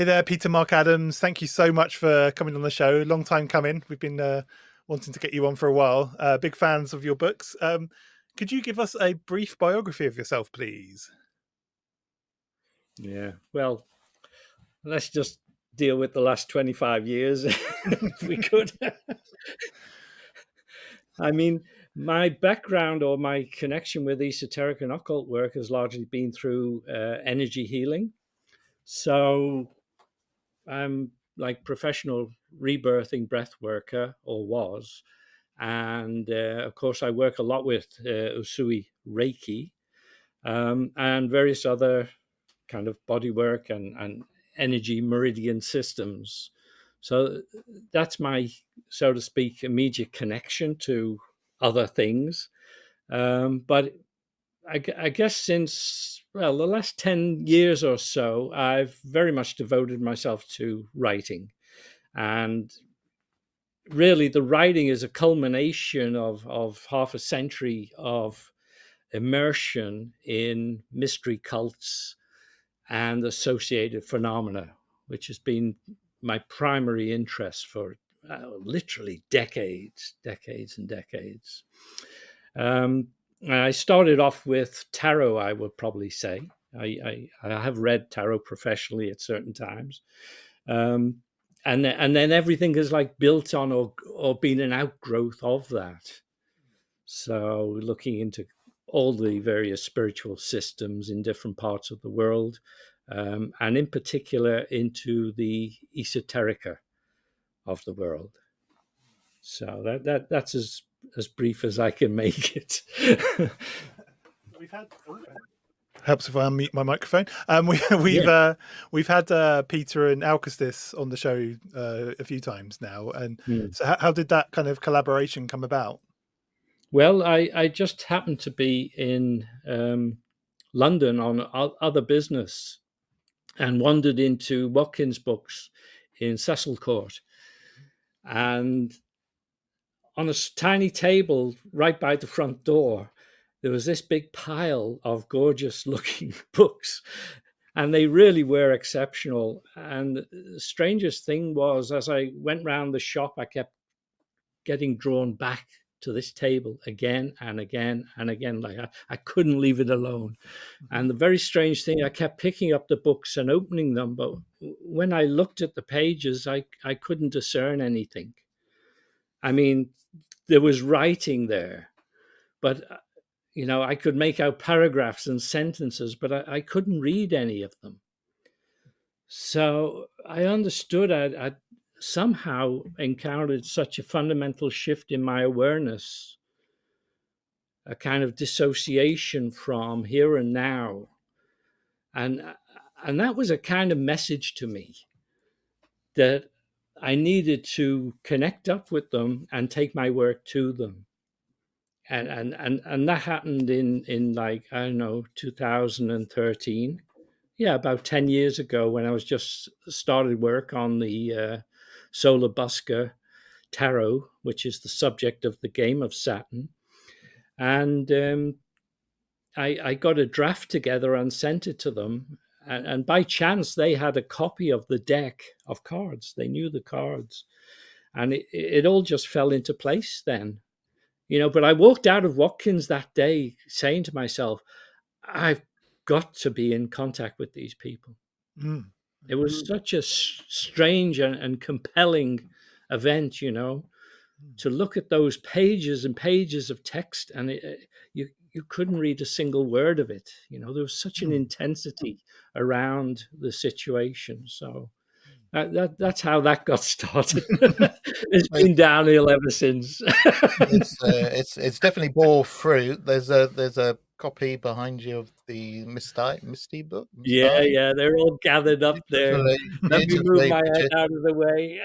Hey there, Peter Mark Adams. Thank you so much for coming on the show. Long time coming. We've been wanting to get you on for a while. Big fans of your books. Could you give us a brief biography of yourself, please? Yeah, well, let's just deal with the last 25 years if we could. I mean, my background or my connection with esoteric and occult work has largely been through energy healing. So I'm like professional rebirthing breath worker, or was. And of course, I work a lot with Usui Reiki and various other kind of body work and energy meridian systems. So that's my, so to speak, immediate connection to other things. But I guess since, well, the last 10 years or so, I've very much devoted myself to writing. And really, the writing is a culmination of half a century of immersion in mystery cults and associated phenomena, which has been my primary interest for literally decades and decades. I started off with tarot, I would probably say. I have read tarot professionally at certain times. And then everything is like built on or been an outgrowth of that. So looking into all the various spiritual systems in different parts of the world, and in particular into the esoterica of the world. So that's as brief as I can make it. We've had helps if I unmute my microphone. We've had Peter and Alcestis on the show a few times now, and so how did that kind of collaboration come about? Well, I just happened to be in London on other business and wandered into Watkins' books in Cecil Court. And on a tiny table right by the front door, there was this big pile of gorgeous looking books. And they really were exceptional. And the strangest thing was, as I went round the shop, I kept getting drawn back to this table again and again and again. Like I couldn't leave it alone. And the very strange thing, I kept picking up the books and opening them, but when I looked at the pages, I couldn't discern anything. I mean, there was writing there, but I could make out paragraphs and sentences, but I couldn't read any of them. So I understood I'd somehow encountered such a fundamental shift in my awareness, a kind of dissociation from here and now. And that was a kind of message to me that I needed to connect up with them and take my work to them. And that happened in like, I don't know, 2013. Yeah, about 10 years ago, when I was just started work on the Solar Busker Tarot, which is the subject of the game of Saturn. And I got a draft together and sent it to them. And by chance, they had a copy of the deck of cards. They knew the cards. And it all just fell into place then. But I walked out of Watkins that day saying to myself, I've got to be in contact with these people. It was such a strange and compelling event, to look at those pages and pages of text, and you couldn't read a single word of it. There was such an intensity around the situation. So that's how that got started. It's been downhill ever since. It's definitely bore fruit. There's a copy behind you of the Mystai book. Yeah, they're all gathered up there. Let me move my head out of the way.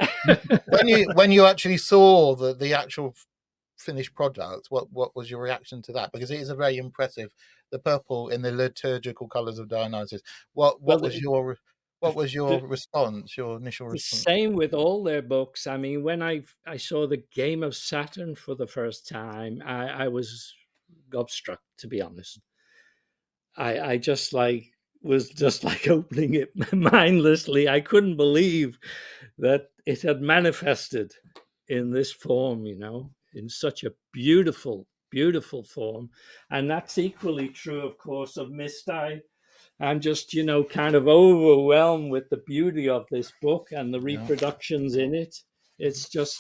when you actually saw the actual finished product, what was your reaction to that? Because it is a very impressive, the purple in the liturgical colors of Dionysus. What was your response, your initial response? The same with all their books. I mean, when I saw the Game of Saturn for the first time, I was gobstruck, to be honest. I just like was just like opening it mindlessly. I couldn't believe that it had manifested in this form, in such a beautiful, beautiful form. And that's equally true, of course, of Mystai. I'm just, kind of overwhelmed with the beauty of this book and the reproductions in it. It's just,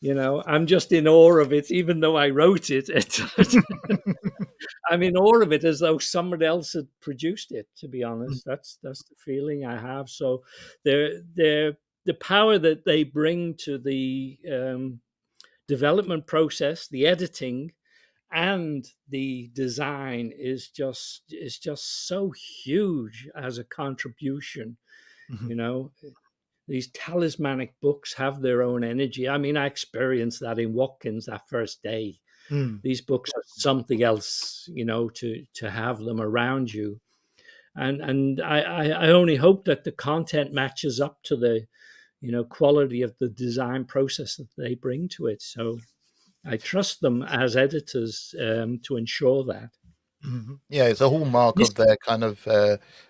I'm just in awe of it, even though I wrote it. I'm in awe of it as though someone else had produced it, to be honest. That's the feeling I have. So the power that they bring to the development process, the editing, and the design is just so huge as a contribution. These talismanic books have their own energy. I mean, I experienced that in Watkins that first day. These books are something else, to have them around you. And I only hope that the content matches up to the, quality of the design process that they bring to it. So I trust them as editors to ensure that. Yeah, it's a hallmark of their kind of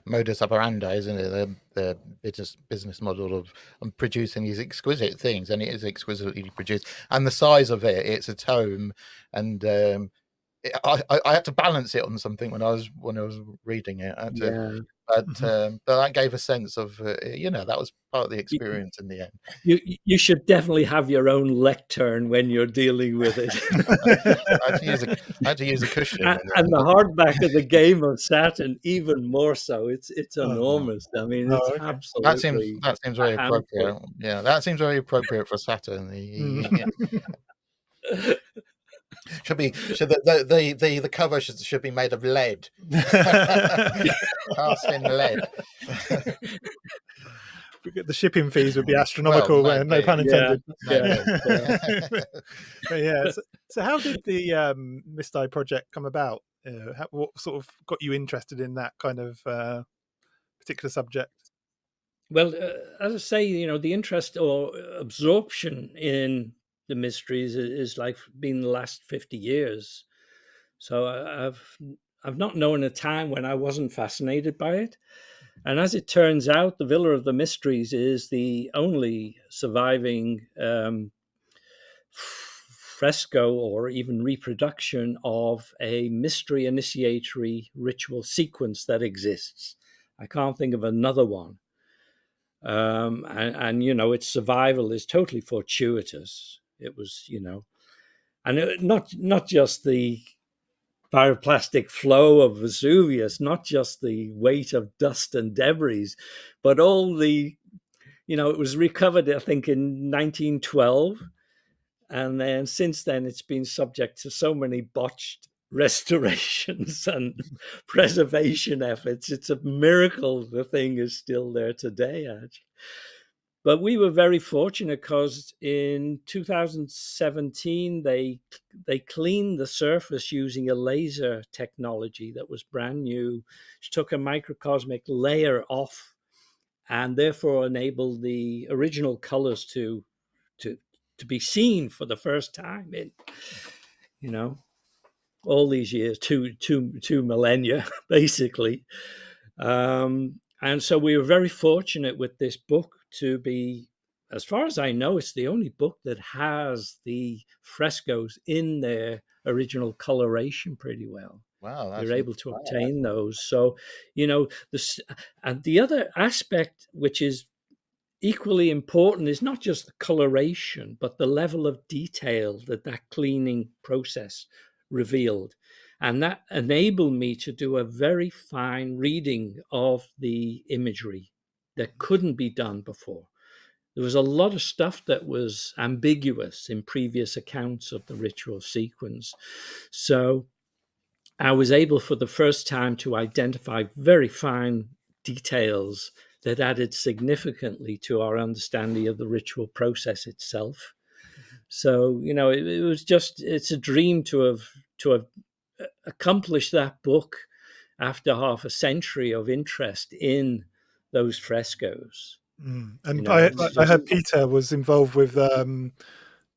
modus operandi, isn't it? Their business model of producing these exquisite things, and it is exquisitely produced. And the size of it's a tome, and I had to balance it on something when I was reading it. But that gave a sense of that was part of the experience in the end. You should definitely have your own lectern when you're dealing with it. I had to use a cushion. And the hardback of the Game of Saturn, even more so. It's enormous. I mean, it's absolutely. That seems very appropriate. Yeah, that seems very appropriate for Saturn. The cover should be made of lead, cast in lead. The shipping fees would be astronomical. No pun intended. So how did the Mystai project come about? What sort of got you interested in that kind of particular subject? Well, as I say, the interest or absorption in the mysteries is like been the last 50 years. So I've not known a time when I wasn't fascinated by it. And as it turns out, the Villa of the Mysteries is the only surviving fresco or even reproduction of a mystery initiatory ritual sequence that exists. I can't think of another one. And its survival is totally fortuitous. It was, and not just the pyroclastic flow of Vesuvius, not just the weight of dust and debris, but all the, it was recovered, I think, in 1912. And then since then, it's been subject to so many botched restorations and preservation efforts. It's a miracle the thing is still there today, actually. But we were very fortunate because in 2017, they cleaned the surface using a laser technology that was brand new. It took a microcosmic layer off and therefore enabled the original colors to be seen for the first time in, all these years, two millennia, basically. And so we were very fortunate with this book to be, as far as I know, it's the only book that has the frescoes in their original coloration pretty well. Wow. You're able to obtain those. So, and the other aspect, which is equally important, is not just the coloration, but the level of detail that cleaning process revealed. And that enabled me to do a very fine reading of the imagery that couldn't be done before. There was a lot of stuff that was ambiguous in previous accounts of the ritual sequence. So I was able for the first time to identify very fine details that added significantly to our understanding of the ritual process itself. So, it was it's a dream to have accomplished that book after half a century of interest in those frescoes. And I heard Peter was involved with the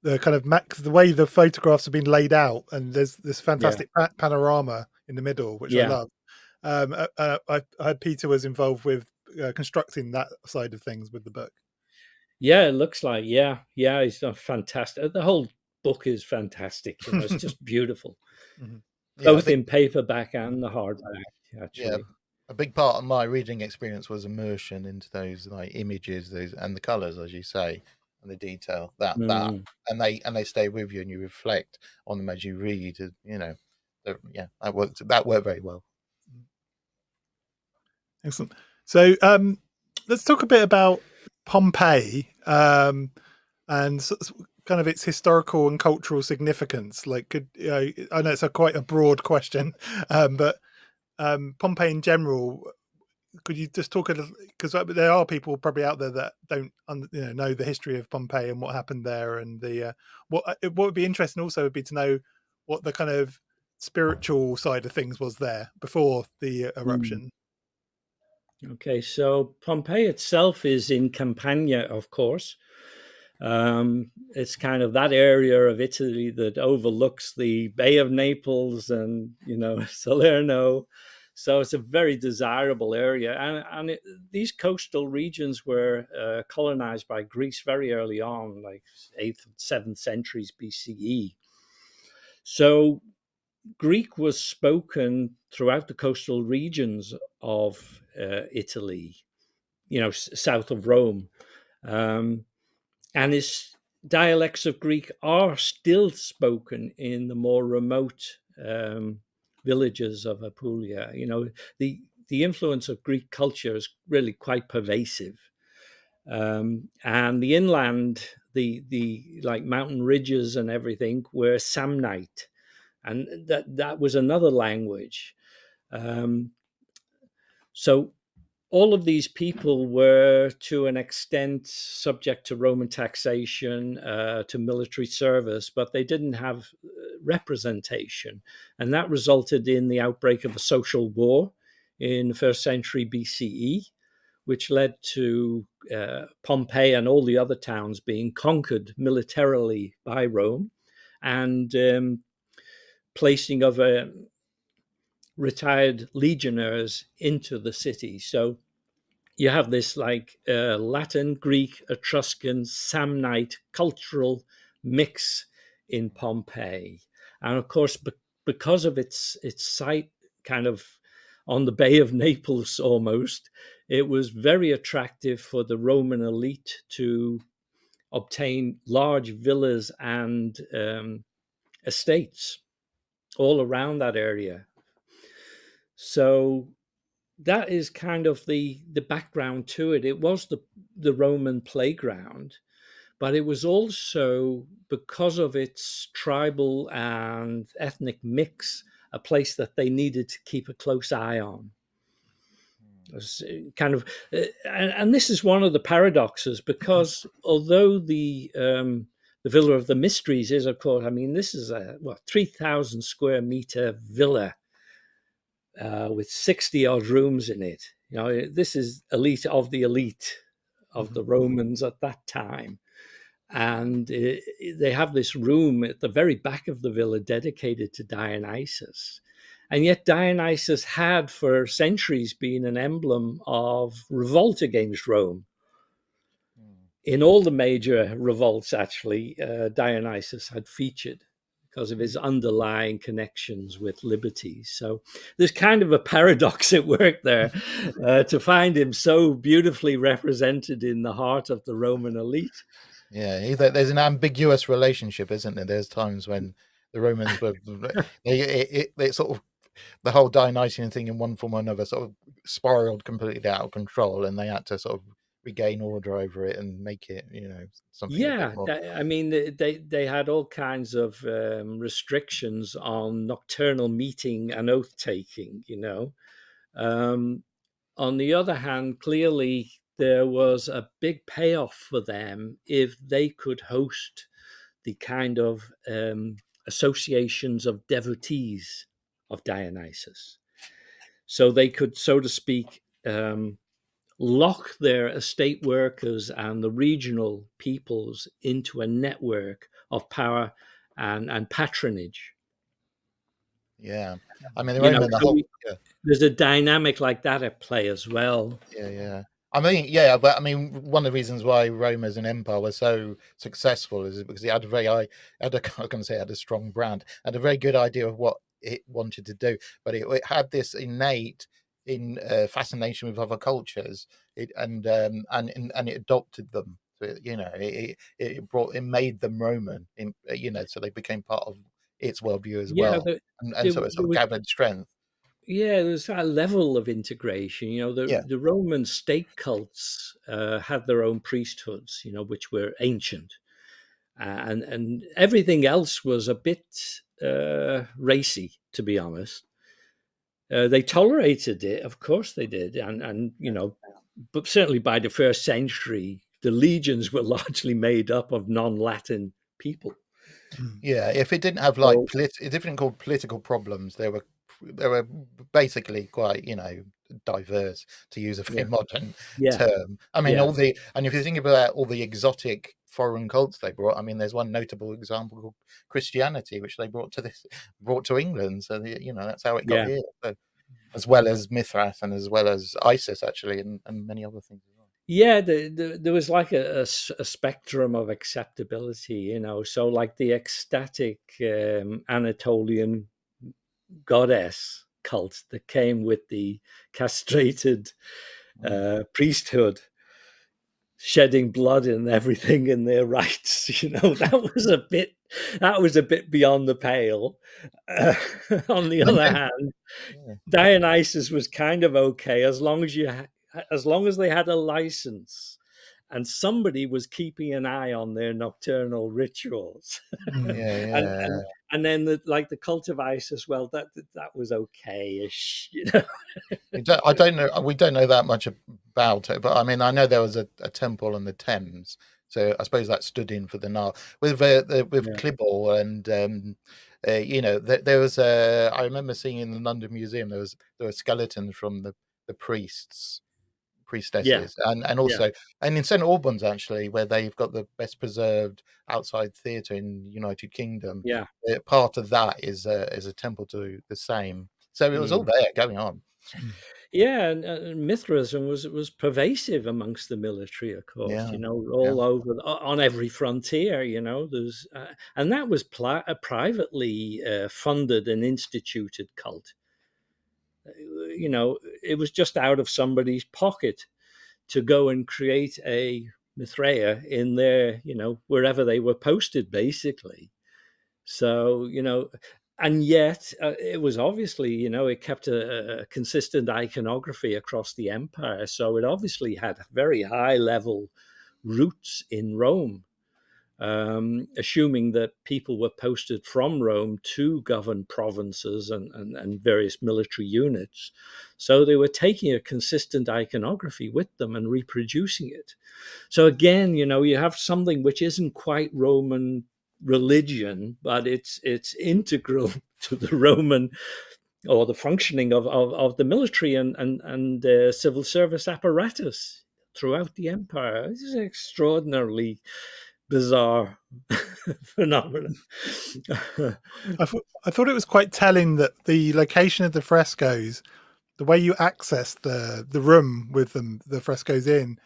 kind of the way the photographs have been laid out, and there's this fantastic panorama in the middle, which I love. I heard Peter was involved with constructing that side of things with the book. Yeah, it looks like, yeah, it's fantastic. The whole book is fantastic. It's just beautiful, both in paperback and the hardback, actually. Yeah, a big part of my reading experience was immersion into those like images, those and the colors, as you say, and the detail that and they stay with you, and you reflect on them as you read. That worked very well. Excellent. So let's talk a bit about Pompeii and kind of its historical and cultural significance. Like, I know it's quite a broad question, but Pompeii in general, could you just talk a little, because there are people probably out there that don't know the history of Pompeii and what happened there, and what would be interesting also would be to know what the kind of spiritual side of things was there before the eruption. Okay, so Pompeii itself is in Campania, of course. It's kind of that area of Italy that overlooks the Bay of Naples and, Salerno. So it's a very desirable area. And these coastal regions were colonized by Greece very early on, like 8th, 7th centuries BCE. So Greek was spoken throughout the coastal regions of Italy, south of Rome. And its dialects of Greek are still spoken in the more remote villages of Apulia. The influence of Greek culture is really quite pervasive. And the inland, the like mountain ridges and everything were Samnite. And that was another language. So all of these people were, to an extent, subject to Roman taxation, to military service, but they didn't have representation. And that resulted in the outbreak of a social war in the 1st century BCE, which led to Pompeii and all the other towns being conquered militarily by Rome, and placing of retired legionnaires into the city. So you have this like Latin, Greek, Etruscan, Samnite cultural mix in Pompeii. And of course, because of its site kind of on the Bay of Naples almost, it was very attractive for the Roman elite to obtain large villas and estates all around that area. So that is kind of the background to it. It was the Roman playground, but it was also, because of its tribal and ethnic mix, a place that they needed to keep a close eye on. Kind of, and this is one of the paradoxes, because although the Villa of the Mysteries is, of course, this is a 3,000 square meter villa with 60 odd rooms in it. This is elite of the Romans at that time. And they have this room at the very back of the villa dedicated to Dionysus. And yet Dionysus had for centuries been an emblem of revolt against Rome. In all the major revolts, actually, Dionysus had featured because of his underlying connections with liberties. So there's kind of a paradox at work there to find him so beautifully represented in the heart of the Roman elite. Yeah, there's an ambiguous relationship, isn't there? There's times when the Romans were, they sort of, the whole Dionysian thing in one form or another sort of spiraled completely out of control, and they had to sort of regain order over it and make it, something. Yeah, they had all kinds of restrictions on nocturnal meeting and oath taking. On the other hand, clearly there was a big payoff for them if they could host the kind of associations of devotees of Dionysus. So they could, so to speak, lock their estate workers and the regional peoples into a network of power and patronage. Yeah. I mean, the You know, Roman, the so whole, yeah. there's a dynamic like that at play as well. Yeah. I mean, yeah, but I mean, one of the reasons why Rome as an empire was so successful is because it had a very high, had a, I can say, it had a strong brand, had a very good idea of what it wanted to do, but it had this innate fascination with other cultures, and it adopted them. So it made them Roman, so they became part of its worldview as Yeah, well, and there, so it there sort of was gathered strength. yeah, there's that level of integration. You know, Yeah, the Roman state cults had their own priesthoods, you know, which were ancient, and everything else was a bit racy, to be honest. They tolerated it, of course they did, and you know, but certainly by the first century, the legions were largely made up of non-Latin people. yeah. If it didn't have like So if it didn't call political problems, they were basically quite, diverse, to use a very yeah, modern yeah, term. I mean, yeah, and if you think about all the exotic foreign cults they brought, I mean, there's one notable example called Christianity, which they brought to England. So that's how it got yeah. here. So, as well as Mithras and as well as Isis, actually, and many other things as well. Yeah, there was like a spectrum of acceptability, you know. So, like the ecstatic Anatolian goddess cult that came with the castrated Mm. priesthood, shedding blood and everything in their rites. You know, that was a bit beyond the pale. Uh, on the And other then, hand, yeah, Dionysus was kind of okay as long as as long as they had a license and somebody was keeping an eye on their nocturnal rituals. Mm. yeah, and yeah. and then the cult of Isis, well, that was okay-ish, you know. I don't know. We don't know that much about it, but I mean, I know there was a temple on the Thames, so I suppose that stood in for the Nile with Yeah, Clibble, and there was I remember seeing in the London Museum there were skeletons from the yeah, priestesses, and yeah, also and in St Albans, actually, where they've got the best preserved outside theatre in the United Kingdom. yeah. Part of that is a temple to the same. So it was all Mm. there going on. Mm. Yeah, and Mithraism was pervasive amongst the military, of course. Yeah, You know, yeah. all over on every frontier. You know, and that was a privately funded and instituted cult. You know, it was just out of somebody's pocket to go and create a Mithraea in their, you know, wherever they were posted, basically. So, you know, and yet it was obviously, you know, it kept a consistent iconography across the empire. So it obviously had very high level roots in Rome, assuming that people were posted from Rome to govern provinces and various military units. So they were taking a consistent iconography with them and reproducing it. So again, you know, you have something which isn't quite Roman religion, but it's integral to the Roman or the functioning of the military and civil service apparatus throughout the empire. This is an extraordinarily bizarre phenomenon. I thought it was quite telling that the location of the frescoes, the way you access the room with them, the frescoes in,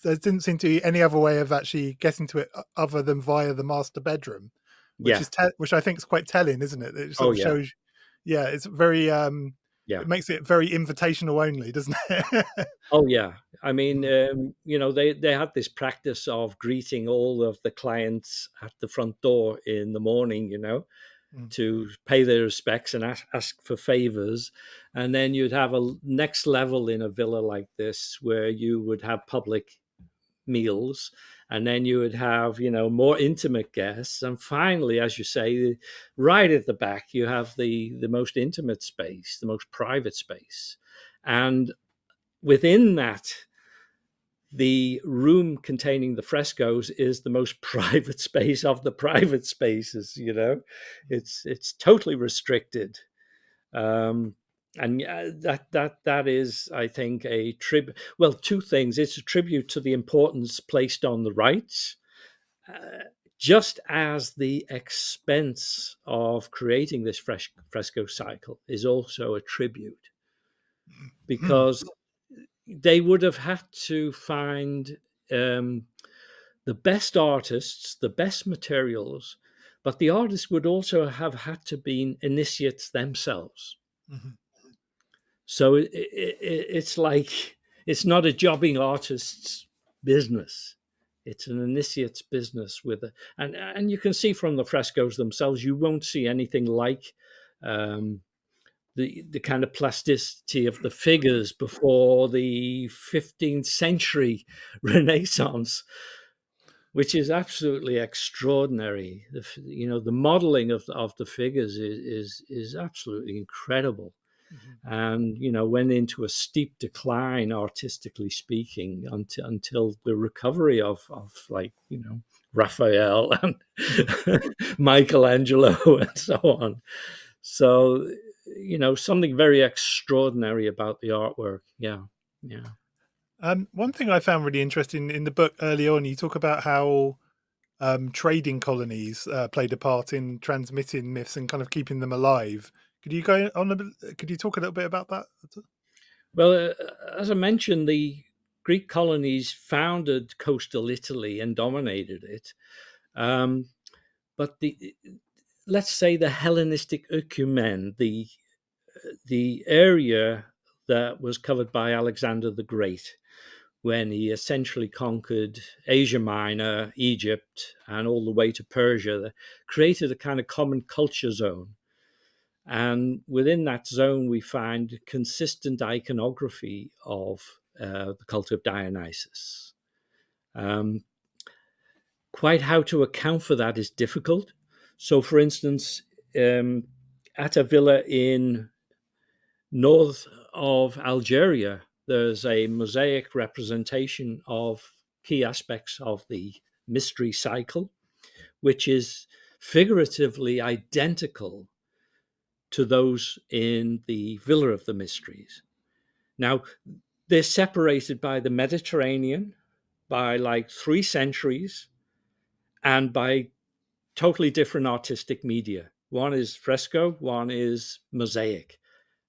there didn't seem to be any other way of actually getting to it other than via the master bedroom, which Yeah. which I think is quite telling, isn't it? It sort Oh of yeah. shows, yeah, it's very Yeah. it makes it very invitational only, doesn't it? Oh yeah. I mean, you know, they had this practice of greeting all of the clients at the front door in the morning, you know, Mm. to pay their respects and ask for favors. And then you'd have a next level in a villa like this where you would have public meals, and then you would have, you know, more intimate guests, and finally, as you say, right at the back you have the most intimate space, the most private space. And within that, the room containing the frescoes is the most private space of the private spaces, you know. It's totally restricted. um and that is, I think, a tribute. Well, two things: it's a tribute to the importance placed on the rites, uh, just as the expense of creating this fresco cycle is also a tribute, because they would have had to find the best artists, the best materials, but the artists would also have had to be initiates themselves. So it's like, it's not a jobbing artist's business. It's an initiate's business with a, and you can see from the frescoes themselves, you won't see anything like the kind of plasticity of the figures before the 15th century Renaissance, which is absolutely extraordinary. The modeling of the figures is absolutely incredible. And went into a steep decline, artistically speaking, until the recovery of like Raphael and Michelangelo and so on. So something very extraordinary about the artwork. Yeah. One thing I found really interesting in the book early on, you talk about how trading colonies played a part in transmitting myths and kind of keeping them alive. Could you go on? Could you talk a little bit about that? Well, as I mentioned, the Greek colonies founded coastal Italy and dominated it. But let's say the Hellenistic Oecumen, the area that was covered by Alexander the Great, when he essentially conquered Asia Minor, Egypt, and all the way to Persia, created a kind of common culture zone. And within that zone, we find consistent iconography of the cult of Dionysus. Quite how to account for that is difficult. So, for instance, at a villa in north of Algeria, there's a mosaic representation of key aspects of the mystery cycle, which is figuratively identical to those in the Villa of the Mysteries. Now, they're separated by the Mediterranean, by like 3 centuries, and by totally different artistic media. One is fresco, one is mosaic,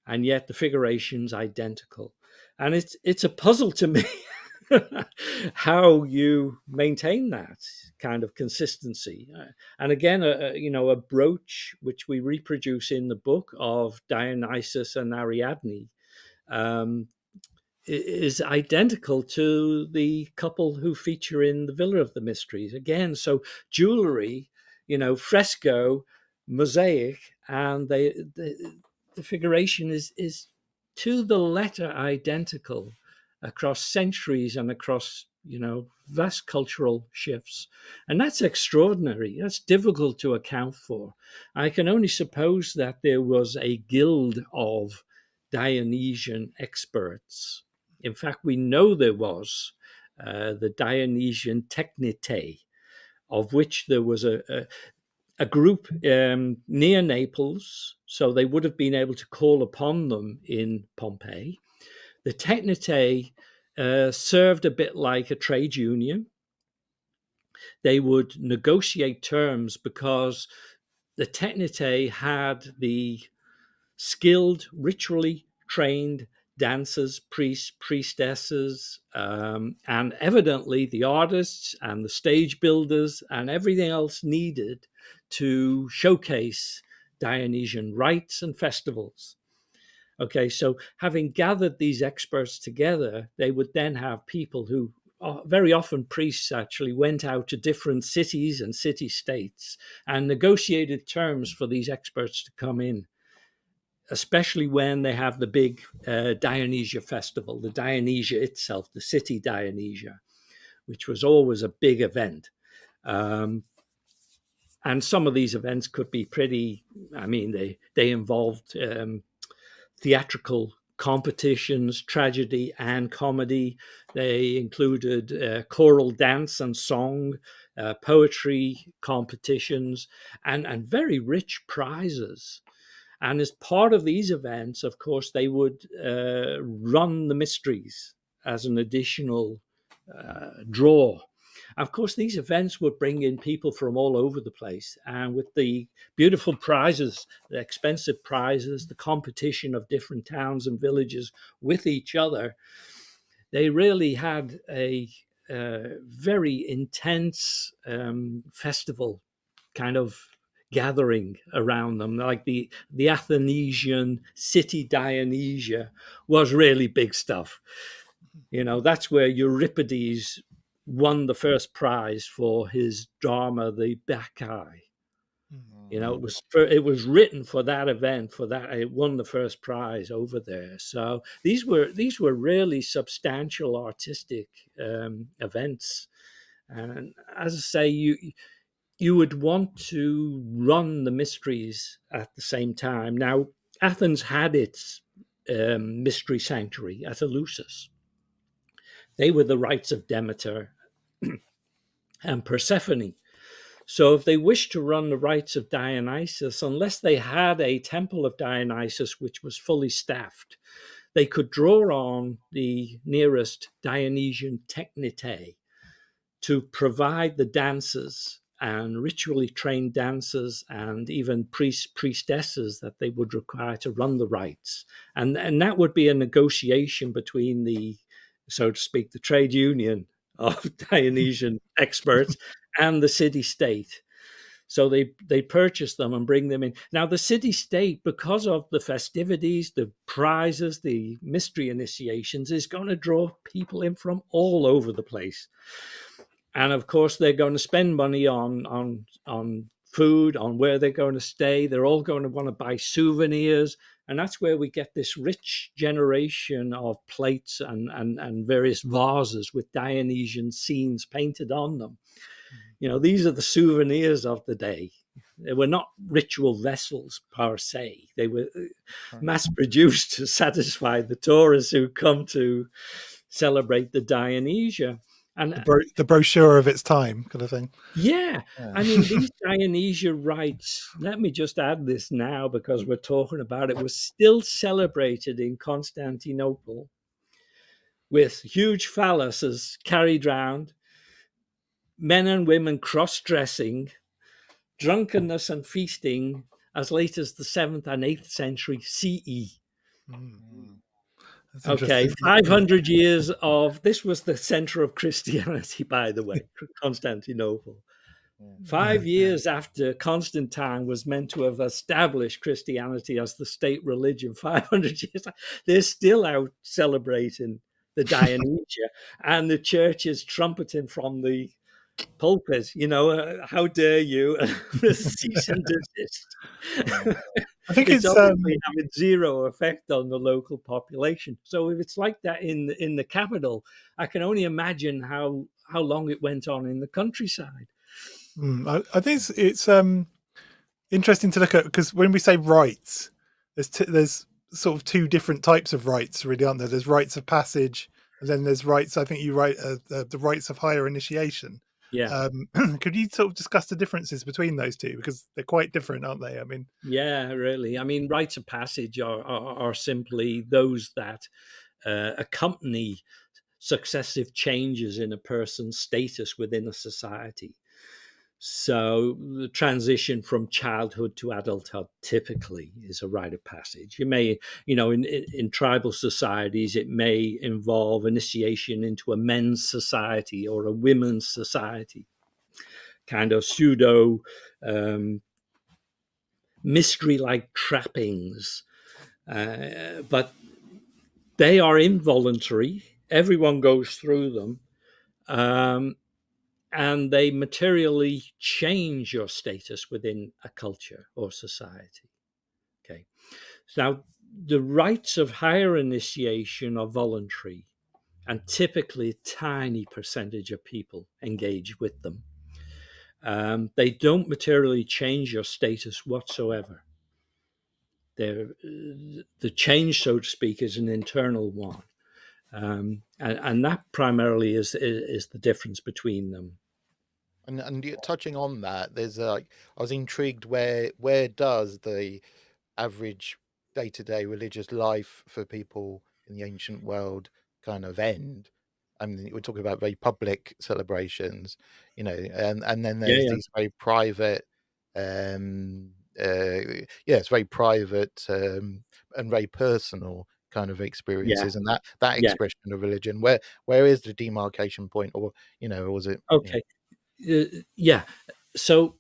and yet the figuration's identical. And it's a puzzle to me how you maintain that kind of consistency. And again, a brooch which we reproduce in the book of Dionysus and Ariadne is identical to the couple who feature in the Villa of the Mysteries. Again, so jewelry, fresco, mosaic, and the figuration is to the letter identical across centuries and across vast cultural shifts. And that's extraordinary. That's difficult to account for. I can only suppose that there was a guild of Dionysian experts. In fact, we know there was the Dionysian Technitae, of which there was a group near Naples, so they would have been able to call upon them in Pompeii. The Technitae served a bit like a trade union. They would negotiate terms because the Technitae had the skilled, ritually trained dancers, priests, priestesses, and evidently the artists and the stage builders and everything else needed to showcase Dionysian rites and festivals. Okay, so having gathered these experts together, they would then have people who, very often priests actually, went out to different cities and city-states and negotiated terms for these experts to come in, especially when they have the big Dionysia festival, the Dionysia itself, the city Dionysia, which was always a big event. And some of these events could be pretty, they involved theatrical competitions, tragedy and comedy. They included choral dance and song, poetry competitions, and very rich prizes. And as part of these events, of course, they would run the mysteries as an additional draw. Of course, these events would bring in people from all over the place. And with the beautiful prizes, the expensive prizes, the competition of different towns and villages with each other, they really had a very intense festival kind of gathering around them. Like the Athanasian city Dionysia was really big stuff. You know, that's where Euripides won the first prize for his drama, The Bacchae. You know, it was written for that event, for that it won the first prize over there. So these were really substantial artistic events. And as I say, you would want to run the mysteries at the same time. Now, Athens had its mystery sanctuary at Eleusis. They were the rites of Demeter and Persephone. So if they wished to run the rites of Dionysus, unless they had a temple of Dionysus which was fully staffed, they could draw on the nearest Dionysian technitae to provide the dancers and ritually trained dancers and even priests, priestesses that they would require to run the rites. And that would be a negotiation between the, so to speak, the trade union of Dionysian experts and the city-state. So they purchase them and bring them in. Now, the city-state, because of the festivities, the prizes, the mystery initiations, is going to draw people in from all over the place. And of course, they're going to spend money on food, on where they're going to stay. They're all going to want to buy souvenirs. And that's where we get this rich generation of plates and various vases with Dionysian scenes painted on them. You know, these are the souvenirs of the day. They were not ritual vessels per se. They were mass produced to satisfy the tourists who come to celebrate the Dionysia. And the brochure of its time kind of thing. Yeah. I mean, these Dionysia rites, let me just add this now because we're talking about it, was still celebrated in Constantinople with huge phalluses carried round, men and women cross-dressing, drunkenness and feasting as late as the 7th and 8th century CE. Okay, 500 years of, this was the center of Christianity, by the way, Constantinople. 5 years after Constantine was meant to have established Christianity as the state religion, 500 years, they're still out celebrating the Dionysia, and the church is trumpeting from the pulpit, you know, how dare you, cease and desist. I think it's obviously having zero effect on the local population. So if it's like that in the capital, I can only imagine how long it went on in the countryside. I think it's interesting to look at, because when we say rites, there's sort of two different types of rites, really, aren't there? There's rites of passage, and then there's rites. I think you write the rites of higher initiation. Yeah. Could you sort of discuss the differences between those two, because they're quite different, aren't they? I mean, yeah, really. I mean, rites of passage are simply those that accompany successive changes in a person's status within a society. So the transition from childhood to adulthood typically is a rite of passage. You may, you know, in tribal societies, it may involve initiation into a men's society or a women's society, kind of pseudo mystery-like trappings. But they are involuntary. Everyone goes through them. And they materially change your status within a culture or society. Okay. Now, the rites of higher initiation are voluntary, and typically a tiny percentage of people engage with them. They don't materially change your status whatsoever. The change, so to speak, is an internal one. And that primarily is the difference between them. And you're touching on that, there's I was intrigued, where does the average day-to-day religious life for people in the ancient world kind of end? I mean, we're talking about very public celebrations, you know, and then Yeah, there's yeah, these very private, it's very private and very personal kind of yeah, experiences, and that yeah. expression of religion. Where is the demarcation point, or or was it? Okay. Yeah. So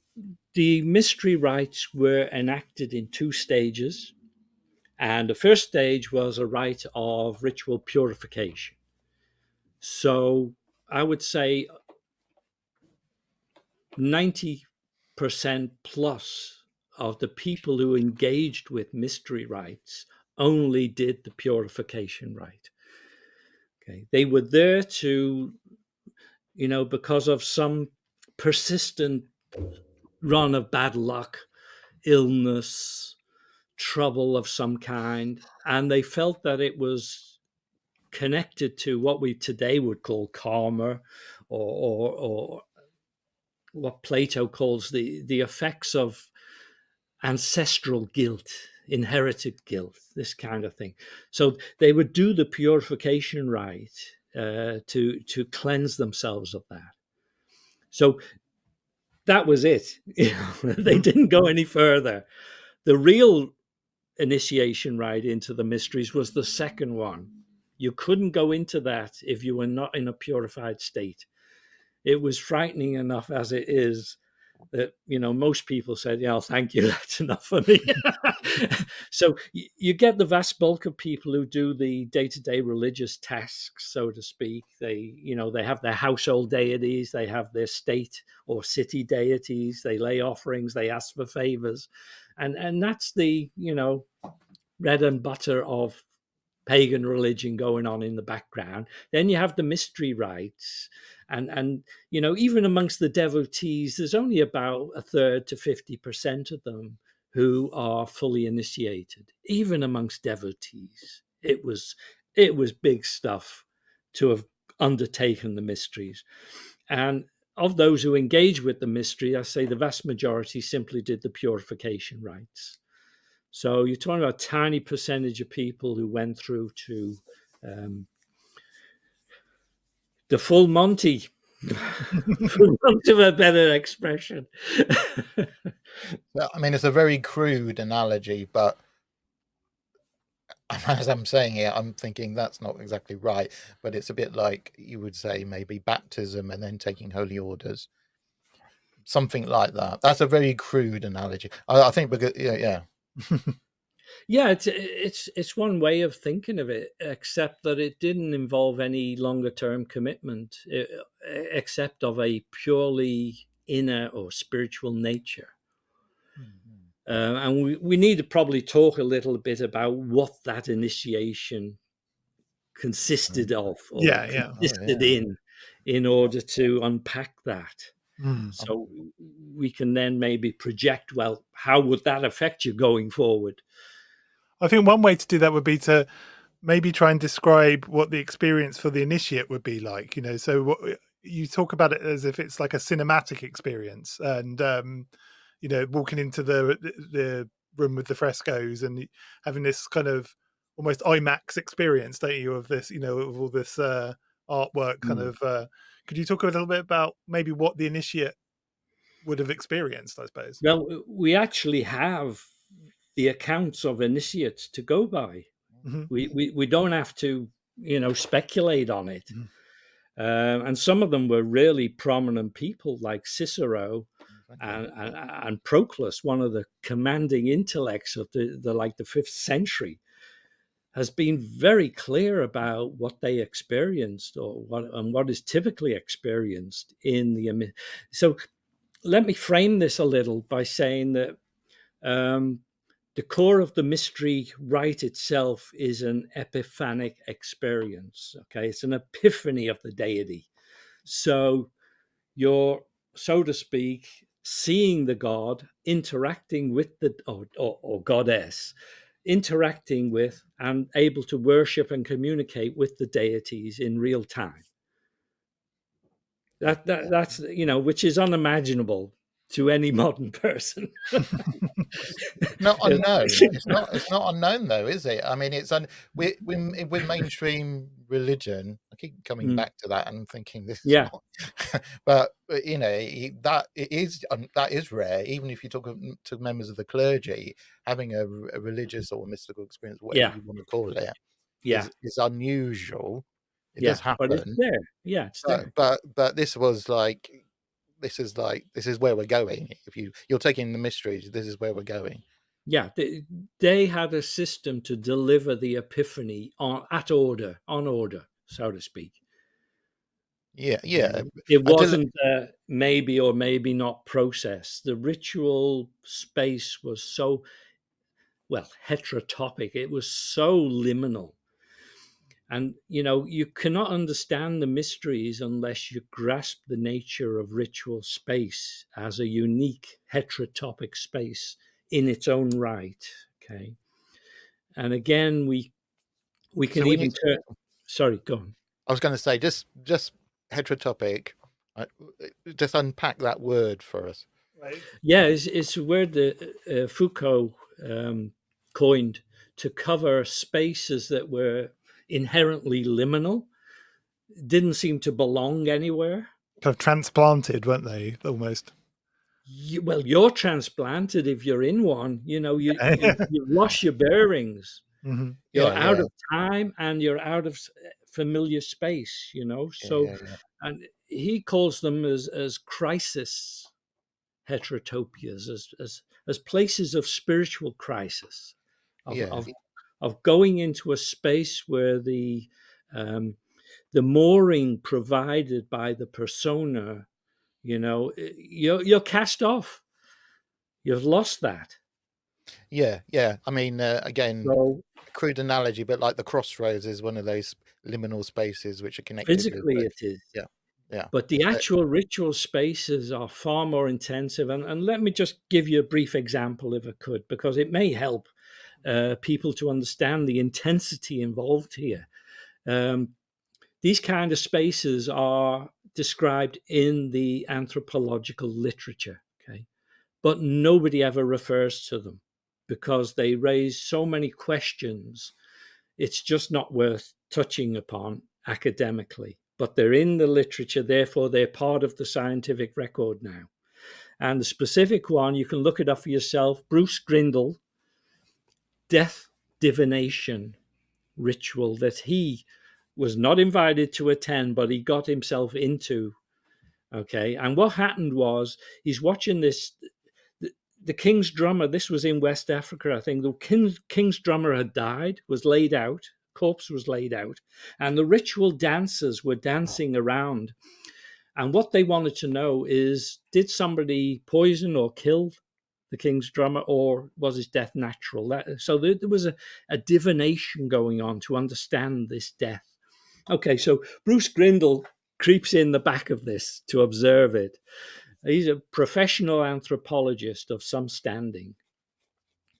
the mystery rites were enacted in two stages. And the first stage was a rite of ritual purification. So I would say 90% plus of the people who engaged with mystery rites only did the purification rite. Okay. They were there to, because of some persistent run of bad luck, illness, trouble of some kind, and they felt that it was connected to what we today would call karma, or what Plato calls the effects of ancestral guilt, inherited guilt, this kind of thing. So they would do the purification rite to cleanse themselves of that. So that was it. They didn't go any further. The real initiation rite into the mysteries was the second one. You couldn't go into that if you were not in a purified state. It was frightening enough as it is that, most people said, yeah, thank you, that's enough for me. So you get the vast bulk of people who do the day-to-day religious tasks, so to speak. They have their household deities, they have their state or city deities, they lay offerings, they ask for favors. And that's the, bread and butter of pagan religion going on in the background. Then you have the mystery rites, and even amongst the devotees, there's only about a third to 50% of them who are fully initiated. Even amongst devotees, it was big stuff to have undertaken the mysteries. And of those who engage with the mystery, I say the vast majority simply did the purification rites. So you're talking about a tiny percentage of people who went through to the full Monty, for want of a better expression. I mean, it's a very crude analogy, but as I'm saying it, I'm thinking that's not exactly right. But it's a bit like you would say maybe baptism and then taking holy orders, something like that. That's a very crude analogy. I think because yeah. Yeah, it's one way of thinking of it, except that it didn't involve any longer term commitment, except of a purely inner or spiritual nature. And we need to probably talk a little bit about what that initiation consisted of, or consisted in order to unpack that. So we can then maybe project, well, how would that affect you going forward? I think one way to do that would be to maybe try and describe what the experience for the initiate would be like. So what you talk about it as if it's like a cinematic experience, and walking into the room with the frescoes and having this kind of almost IMAX experience, don't you, of this, of all this artwork kind of. Could you talk a little bit about maybe what the initiate would have experienced, I suppose? Well, we actually have the accounts of initiates to go by. Mm-hmm. We don't have to, speculate on it. And some of them were really prominent people like Cicero and Proclus, one of the commanding intellects of the 5th century, has been very clear about what they experienced, or what is typically experienced in the. So let me frame this a little by saying that the core of the mystery rite itself is an epiphanic experience. Okay, it's an epiphany of the deity. So you're, so to speak, seeing the god, interacting with the or goddess, interacting with and able to worship and communicate with the deities in real time. That's which is unimaginable to any modern person. Not unknown. It's not unknown though, is it? I mean, it's with mainstream religion. I keep coming back to that and thinking this is Yeah. not, but you know, that is rare. Even if you talk to members of the clergy, having a religious or mystical experience, whatever Yeah. you want to call it, Yeah. is unusual. It does Yeah. But it's happen, there. Yeah, it's there. but this was like, this is where we're going. If you're taking the mysteries, this is where we're going. Yeah, they had a system to deliver the epiphany on order, so to speak. Yeah. It wasn't maybe or maybe not process. The ritual space was so, well, heterotopic. It was so liminal. And, you know, you cannot understand the mysteries unless you grasp the nature of ritual space as a unique heterotopic space in its own right. Okay. And again, we can So when even turn. Sorry, go on. I was going to say, just heterotopic. Just unpack that word for us. Right. Yeah, it's a word that Foucault coined to cover spaces that were inherently liminal, didn't seem to belong anywhere. Kind of transplanted, weren't they? Almost. Well, you're transplanted if you're in one. You know, you lost your bearings. Mm-hmm. You're out of time and you're out of familiar space. You know, so and he calls them as crisis heterotopias, as places of spiritual crisis, of going into a space where the mooring provided by the persona, you know, you're cast off. You've lost that. Yeah. I mean, again, crude analogy, but like the crossroads is one of those liminal spaces which are connected. Physically, it is. Yeah. But the actual ritual spaces are far more intensive. And let me just give you a brief example, if I could, because it may help people to understand the intensity involved here. These kind of spaces are described in the anthropological literature, okay? But nobody ever refers to them because they raise so many questions. It's just not worth touching upon academically. But they're in the literature, therefore they're part of the scientific record now. And the specific one, you can look it up for yourself, Bruce Grindle, death divination ritual that he was not invited to attend, but he got himself into. Okay. And what happened was he's watching this, the king's drummer, this was in West Africa, I think. The king's drummer had died, was laid out, corpse was laid out, and the ritual dancers were dancing around. And what they wanted to know is, did somebody poison or kill the king's drummer, or was his death natural? So there was a divination going on to understand this death. Okay, so Bruce Grindle creeps in the back of this to observe it. He's a professional anthropologist of some standing.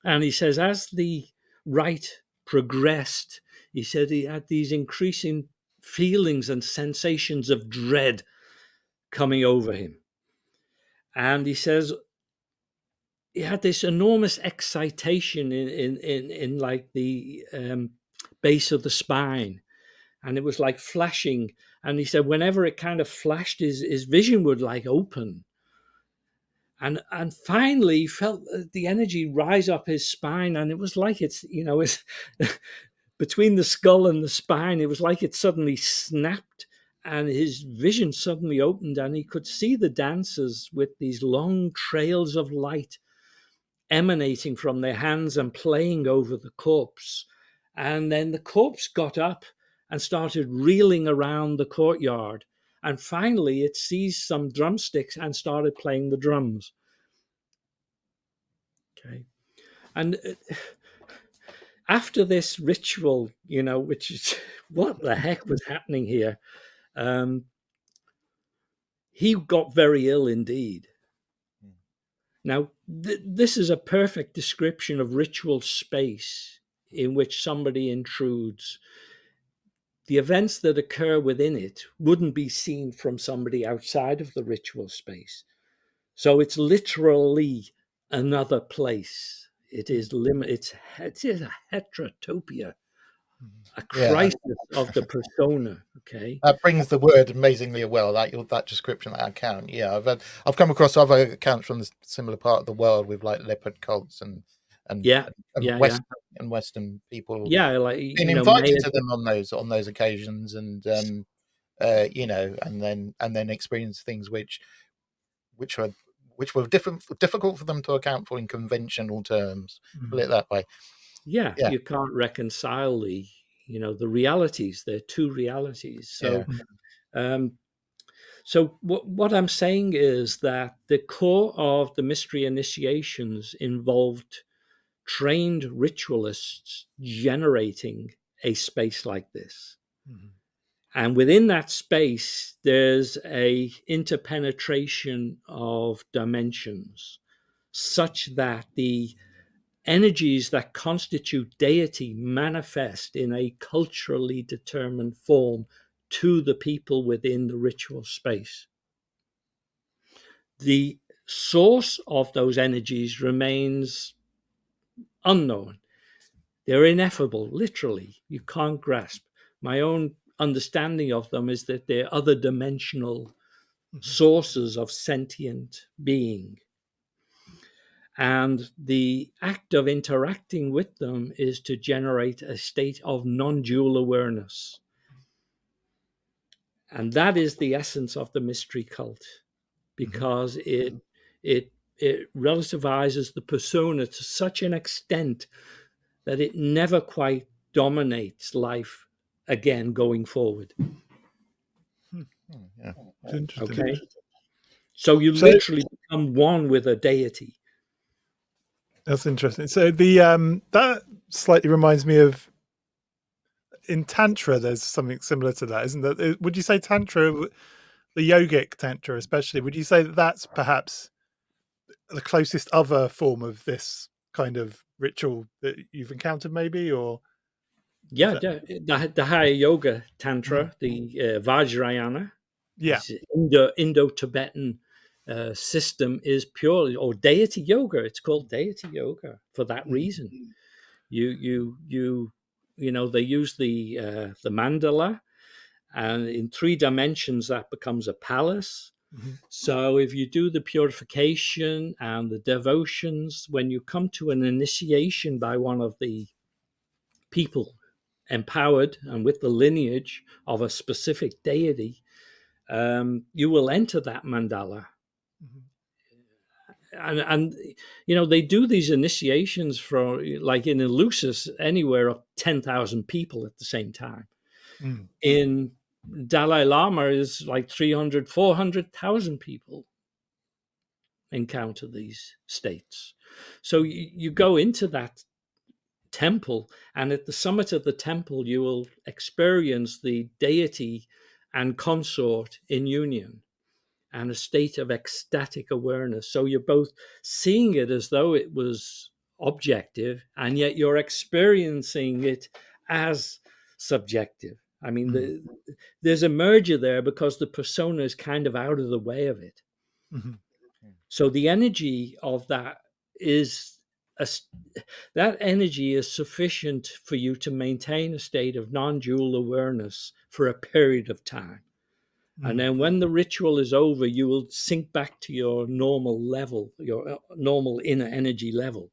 And he says, as the rite progressed, he said he had these increasing feelings and sensations of dread coming over him. And he says he had this enormous excitation in like the base of the spine. And it was like flashing. And he said whenever it kind of flashed, his vision would like open. And finally he felt the energy rise up his spine, and it was like it's between the skull and the spine, it was like it suddenly snapped, and his vision suddenly opened, and he could see the dancers with these long trails of light emanating from their hands and playing over the corpse. And then the corpse got up and started reeling around the courtyard. And finally, it seized some drumsticks and started playing the drums. Okay. And after this ritual, which is what the heck was happening here, he got very ill indeed. Now, this is a perfect description of ritual space in which somebody intrudes. The events that occur within it wouldn't be seen from somebody outside of the ritual space. So it's literally another place. It is it's a heterotopia a crisis of the persona. Okay, that brings the word amazingly well. That description, that account. Yeah, I've come across other accounts from the similar part of the world with like leopard cults and Western people like being invited to them on those occasions, and and then experience things which were difficult for them to account for in conventional terms. Put it that way. Yeah, you can't reconcile the realities. They're two realities. So, so what I'm saying is that the core of the mystery initiations involved trained ritualists generating a space like this. And within that space, there's a interpenetration of dimensions such that the energies that constitute deity manifest in a culturally determined form to the people within the ritual space. The source of those energies remains unknown. They're ineffable, literally. You can't grasp. My own understanding of them is that they're other dimensional sources of sentient being. And the act of interacting with them is to generate a state of non-dual awareness. And that is the essence of the mystery cult, because it relativizes the persona to such an extent that it never quite dominates life again going forward. Okay. So you literally become one with a deity. That's interesting. So the that slightly reminds me of, in Tantra, there's something similar to that, isn't there? Would you say Tantra, the yogic Tantra especially, would you say that that's perhaps the closest other form of this kind of ritual that you've encountered, maybe? Or the higher yoga Tantra, the Vajrayana, Indo-Tibetan system is purely, or deity yoga. It's called deity yoga for that reason. You they use the mandala, and in 3 dimensions that becomes a palace. So if you do the purification and the devotions, when you come to an initiation by one of the people empowered and with the lineage of a specific deity, you will enter that mandala. And they do these initiations for, like in Eleusis, anywhere up 10,000 people at the same time. In Dalai Lama is like 300, 400,000 people encounter these states. So you go into that temple, and at the summit of the temple, you will experience the deity and consort in union and a state of ecstatic awareness. So you're both seeing it as though it was objective, and yet you're experiencing it as subjective. I mean, there's a merger there because the persona is kind of out of the way of it. So the energy of that is that energy is sufficient for you to maintain a state of non-dual awareness for a period of time. And then when the ritual is over, you will sink back to your normal level, your normal inner energy level.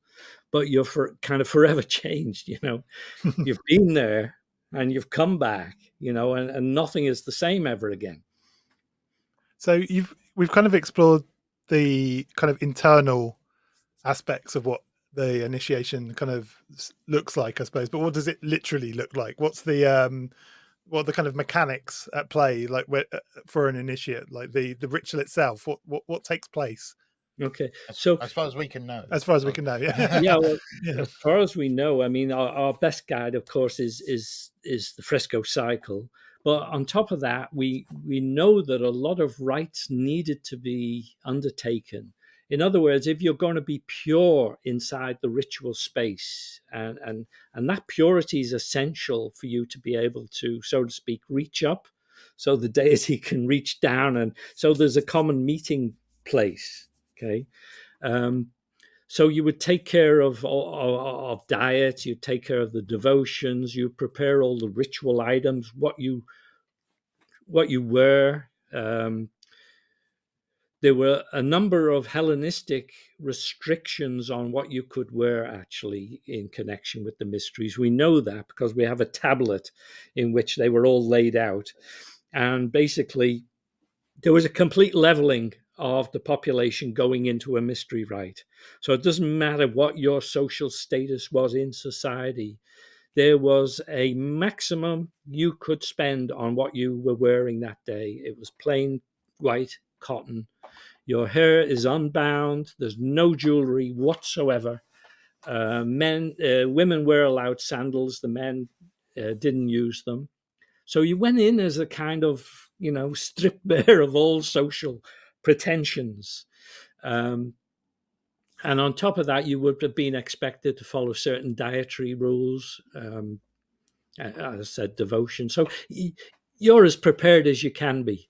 But you're kind of forever changed, You've been there and you've come back, and nothing is the same ever again. So we've kind of explored the kind of internal aspects of what the initiation kind of looks like, I suppose. But what does it literally look like? What's the what are the kind of mechanics at play, like for an initiate, like the ritual itself? What takes place? Okay, so as far as we can know, as far as we know, I mean, our best guide, of course, is the fresco cycle. But on top of that, we know that a lot of rites needed to be undertaken. In other words, if you're going to be pure inside the ritual space, and that purity is essential for you to be able to, so to speak, reach up, so the deity can reach down, and so there's a common meeting place. Okay, So you would take care of diet, you take care of the devotions, you prepare all the ritual items, what you wear. There were a number of Hellenistic restrictions on what you could wear, actually, in connection with the mysteries. We know that because we have a tablet in which they were all laid out. And basically, there was a complete leveling of the population going into a mystery rite. So it doesn't matter what your social status was in society. There was a maximum you could spend on what you were wearing that day. It was plain white cotton. Your hair is unbound. There's no jewelry whatsoever. Women were allowed sandals. The men didn't use them. So you went in as a kind of, stripped bare of all social pretensions. And on top of that, you would have been expected to follow certain dietary rules, as I said, devotion. So you're as prepared as you can be.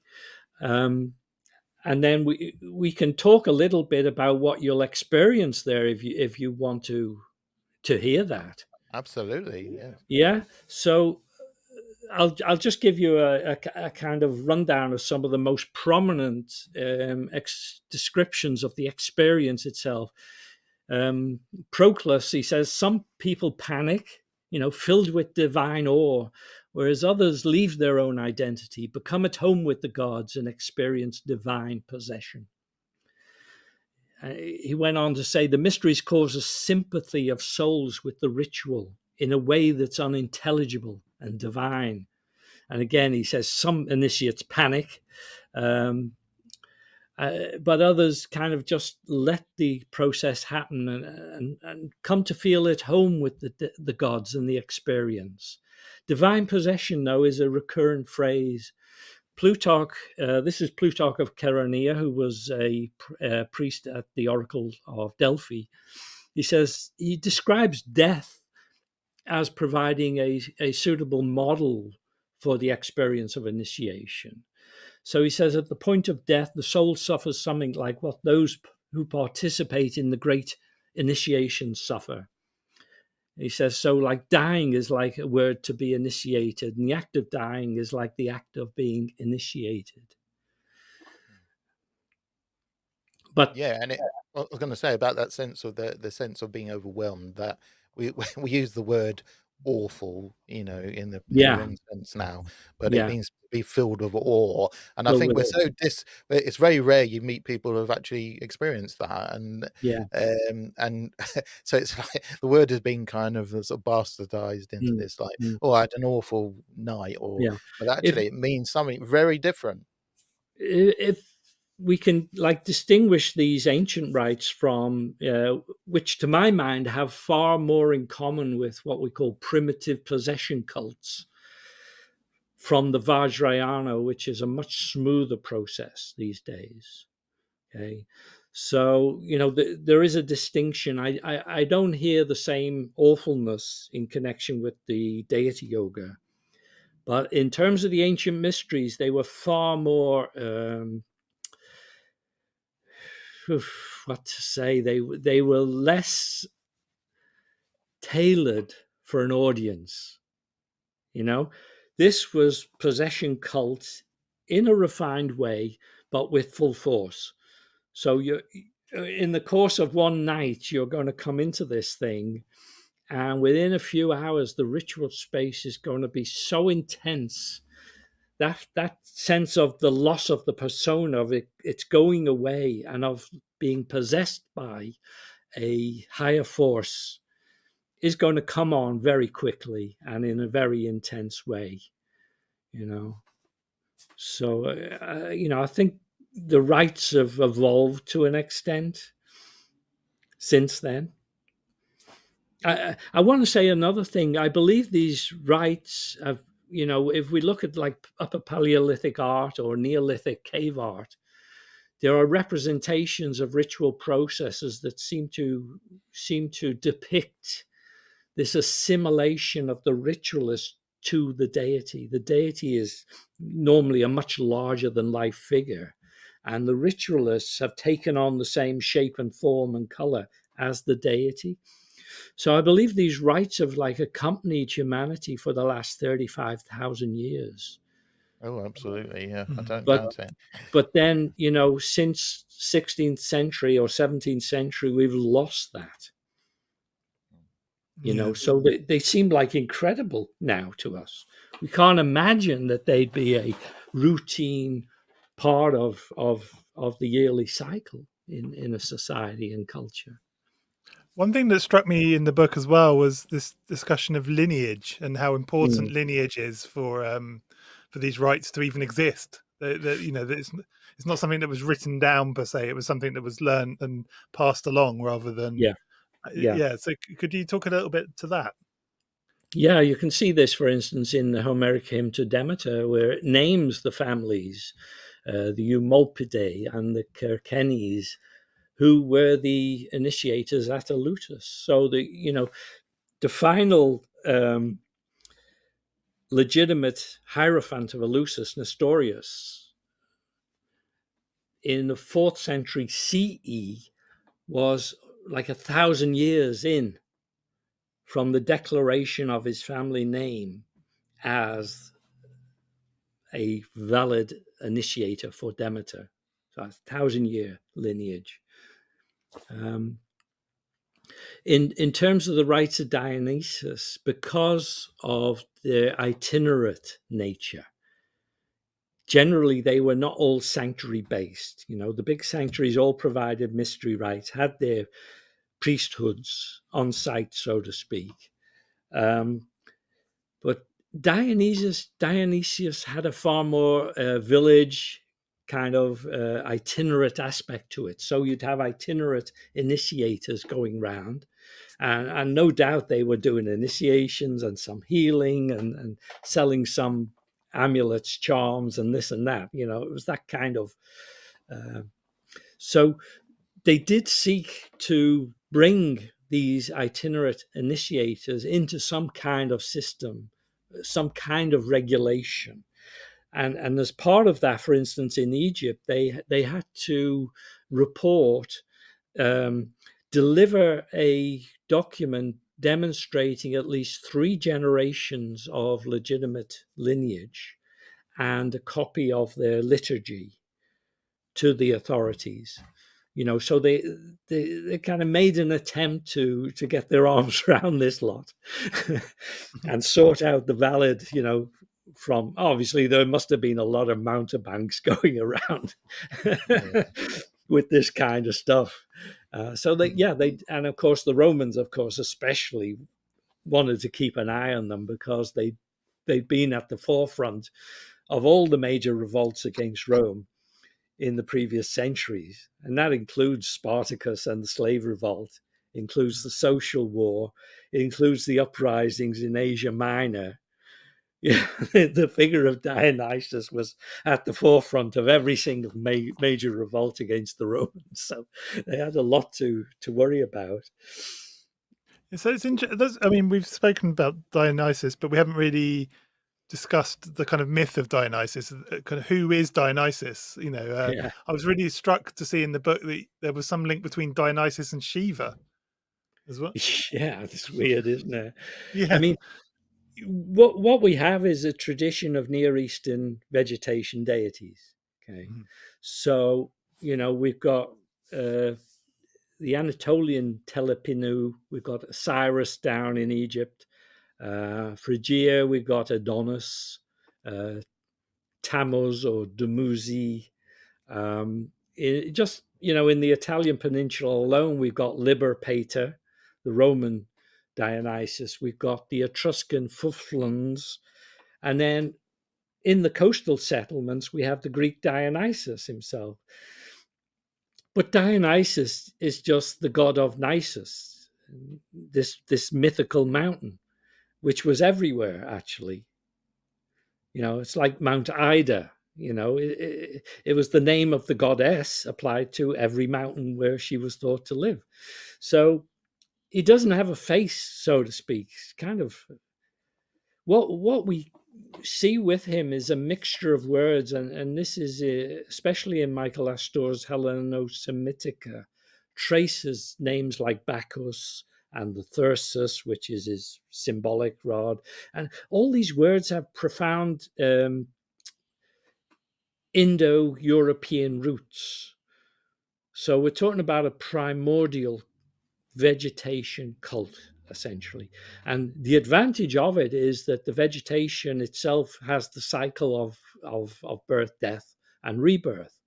And then we can talk a little bit about what you'll experience there if you want to hear that. Absolutely, yeah. Yeah. So I'll just give you a kind of rundown of some of the most prominent descriptions of the experience itself. Proclus, he says, some people panic, filled with divine awe, whereas others leave their own identity, become at home with the gods, and experience divine possession. He went on to say, the mysteries cause a sympathy of souls with the ritual in a way that's unintelligible and divine. And again, he says some initiates panic, but others kind of just let the process happen and come to feel at home with the gods and the experience. Divine possession, though, is a recurrent phrase. Plutarch, this is Plutarch of Chaeronea, who was a priest at the Oracle of Delphi. He says, he describes death as providing a suitable model for the experience of initiation. So he says, at the point of death, the soul suffers something like what those who participate in the great initiation suffer. He says, so like dying is like a word to be initiated, and the act of dying is like the act of being initiated. But yeah, and I was going to say about that sense of the sense of being overwhelmed, that we use the word awful, in the wrong sense now, but it means to be filled with awe. And I think we're so it's very rare you meet people who have actually experienced that, and and so it's like the word has been kind of sort of bastardized into this, like, oh, I had an awful night, but actually it means something very different. If we can distinguish these ancient rites from which to my mind have far more in common with what we call primitive possession cults, from the Vajrayana, which is a much smoother process these days. Okay, so there is a distinction. I don't hear the same awfulness in connection with the deity yoga, but in terms of the ancient mysteries, they were far more what to say, they were less tailored for an audience. This was possession cult in a refined way, but with full force. So you, in the course of one night, you're going to come into this thing, and within a few hours, the ritual space is going to be so intense that sense of the loss of the persona, of it's going away, and of being possessed by a higher force is going to come on very quickly and in a very intense way, So, I think the rites have evolved to an extent since then. I want to say another thing. I believe these rites have, if we look at like Upper Paleolithic art or Neolithic cave art, there are representations of ritual processes that seem to depict this assimilation of the ritualist to the deity. The deity is normally a much larger than life figure, and the ritualists have taken on the same shape and form and color as the deity. So I believe these rites have like accompanied humanity for the last 35,000 years. Oh, absolutely. Yeah, I don't But doubt it. but then, you know, since 16th century or 17th century, we've lost that. You know, so they seem like incredible now to us. We can't imagine that they'd be a routine part of the yearly cycle in a society and culture. One thing that struck me in the book as well was this discussion of lineage and how important lineage is for these rites to even exist. That you know, that it's not something that was written down per se. It was something that was learned and passed along rather than yeah. So could you talk a little bit to that? Yeah, you can see this, for instance, in the Homeric hymn to Demeter, where it names the families, the Eumolpidae and the Cercenes, who were the initiators at Alutus. So the final legitimate hierophant of Eleusis, Nestorius, in the 4th century CE, was like 1,000 years in from the declaration of his family name as a valid initiator for Demeter. So a 1,000-year lineage. In terms of the rites of Dionysus, because of their itinerant nature, generally they were not all sanctuary based. You know, the big sanctuaries all provided mystery rites, had their priesthoods on site, so to speak. But Dionysius had a far more village kind of itinerant aspect to it. So you'd have itinerant initiators going round, and no doubt they were doing initiations and some healing and selling some amulets, charms, and this and that. You know, it was that kind of. So they did seek to bring these itinerant initiators into some kind of system, some kind of regulation. And as part of that, for instance, in Egypt, they had to report, deliver a document demonstrating at least 3 generations of legitimate lineage and a copy of their liturgy to the authorities. You know, so they kind of made an attempt to get their arms around this lot and sort out the valid, you know, from obviously there must have been a lot of mountebanks going around with this kind of stuff. So they and of course the Romans, of course, especially wanted to keep an eye on them because they'd been at the forefront of all the major revolts against Rome in the previous centuries. And that includes Spartacus and the slave revolt, includes the social war, it includes the uprisings in Asia Minor. Yeah, the figure of Dionysus was at the forefront of every single major revolt against the Romans. So they had a lot to worry about. So it's interesting. I mean, we've spoken about Dionysus, but we haven't really discussed the kind of myth of Dionysus, kind of who is Dionysus. You know, I was really struck to see in the book that there was some link between Dionysus and Shiva as well. Yeah, it's weird, isn't it? Yeah. I mean, what we have is a tradition of Near Eastern vegetation deities. Okay, so you know we've got the Anatolian Telepinu, we've got Osiris down in Egypt. Phrygia, we've got Adonis, Tammuz or Dumuzi. Just, you know, in the Italian peninsula alone, we've got Liber Pater, the Roman Dionysus. We've got the Etruscan Fufluns. And then in the coastal settlements, we have the Greek Dionysus himself. But Dionysus is just the god of Nisus, this mythical mountain, which was everywhere, actually. You know, it's like Mount Ida. You know, it was the name of the goddess applied to every mountain where she was thought to live. So he doesn't have a face, so to speak. It's kind of what we see with him is a mixture of words, and this is especially in Michael Astor's Heleno-Semitica traces names like Bacchus and the Thyrsus, which is his symbolic rod. And all these words have profound Indo-European roots. So we're talking about a primordial vegetation cult, essentially. And the advantage of it is that the vegetation itself has the cycle of birth, death, and rebirth.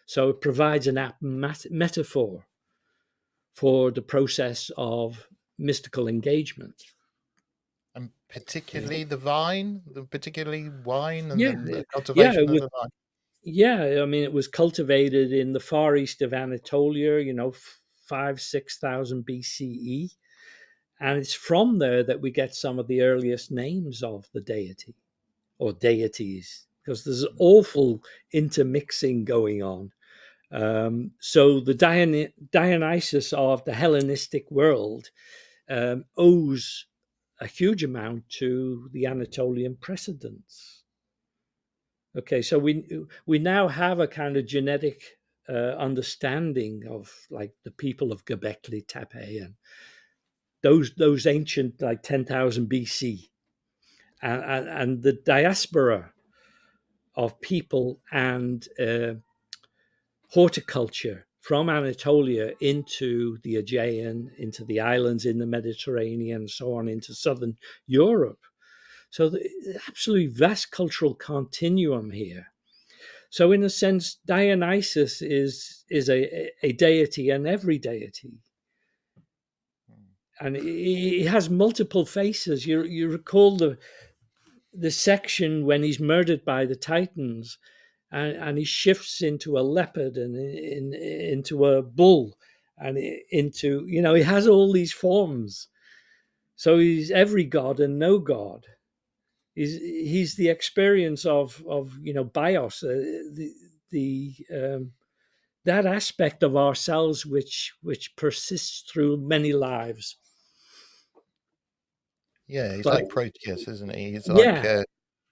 So it provides an apt metaphor for the process of mystical engagement. And particularly the vine, particularly wine and the Yeah, cultivation of the vine. Yeah, I mean, it was cultivated in the far east of Anatolia, 5,000-6,000 BCE. And it's from there that we get some of the earliest names of the deity or deities, because there's awful intermixing going on. So the Dionysus of the Hellenistic world owes a huge amount to the Anatolian precedents. Okay, so we now have a kind of genetic understanding of like the people of Göbekli Tepe and those ancient, like 10,000 BC, and the diaspora of people and horticulture from Anatolia into the Aegean, into the islands in the Mediterranean, so on into southern Europe. So the absolutely vast cultural continuum here. So in a sense, Dionysus is a deity and every deity. And he has multiple faces. You recall the section when he's murdered by the Titans, and he shifts into a leopard and into a bull, and into, he has all these forms. So he's every god and no god. He's the experience of bios, that aspect of ourselves which persists through many lives. Yeah, he's like Proteus, isn't he? He's Yeah.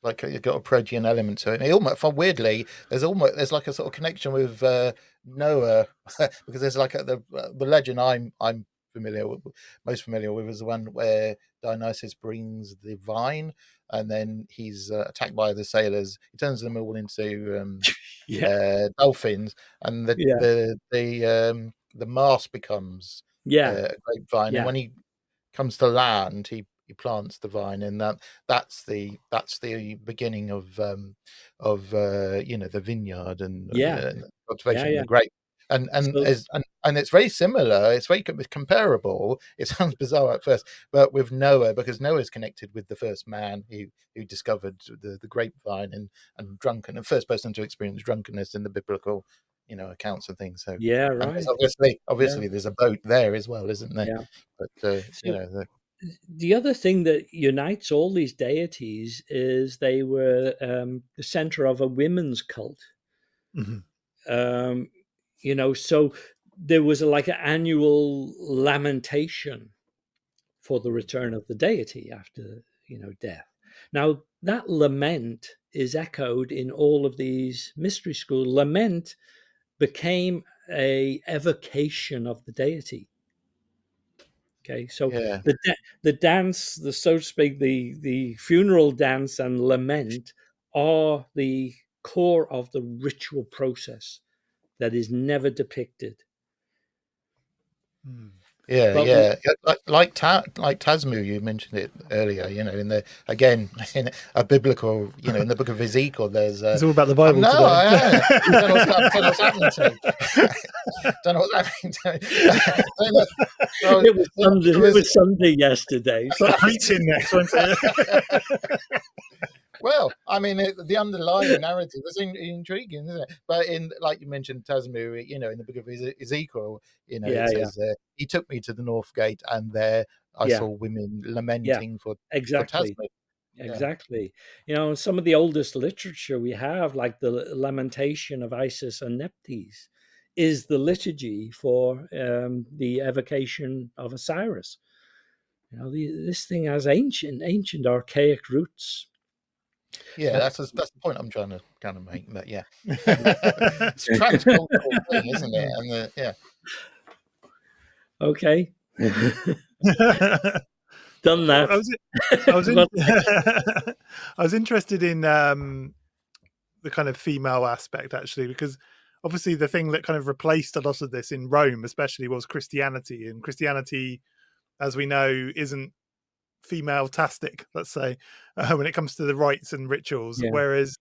like you've got a Protean element to it. And he almost, weirdly, there's like a sort of connection with Noah, because there's like the legend I'm most familiar with is the one where Dionysus brings the vine, and then he's attacked by the sailors. He turns them all into dolphins, and the mast becomes a grapevine, and when he comes to land, he plants the vine, and that's the beginning of the vineyard and cultivation of the grape. And it's very similar. It's very comparable. It sounds bizarre at first, but with Noah, because Noah's connected with the first man who discovered the grapevine and drunken, the first person to experience drunkenness in the biblical accounts and things. So right. Obviously there's a boat there as well, isn't there? But the other thing that unites all these deities is they were the center of a women's cult. Mm-hmm. So there was like an annual lamentation for the return of the deity after death. Now that lament is echoed in all of these mystery schools. Lament became a evocation of the deity. Okay, so the dance, the so to speak, the funeral dance and lament are the core of the ritual process that is never depicted. Like Tasmu, you mentioned it earlier. In a biblical, in the book of Ezekiel, there's it's all about the Bible. No, I don't know what's happening to me. Don't know what's happening to me. It was Sunday yesterday. So preaching next, wasn't it? Well, I mean, the underlying narrative is intriguing, isn't it? But like you mentioned, Tasmu, in the book of Ezekiel, it says, he took me to the north gate, and there I saw women lamenting for Tasmu. Exactly. Some of the oldest literature we have, like the lamentation of Isis and Nephthys, is the liturgy for the evocation of Osiris. This thing has ancient archaic roots. Yeah, that's the point I'm trying to kind of make. But it's a transcultural thing, isn't it? And Okay. Done Well, that. I was Well, I was interested in the kind of female aspect, actually, because obviously the thing that kind of replaced a lot of this in Rome, especially, was Christianity. And Christianity, as we know, isn't female-tastic, let's say, when it comes to the rites and rituals. yeah, Whereas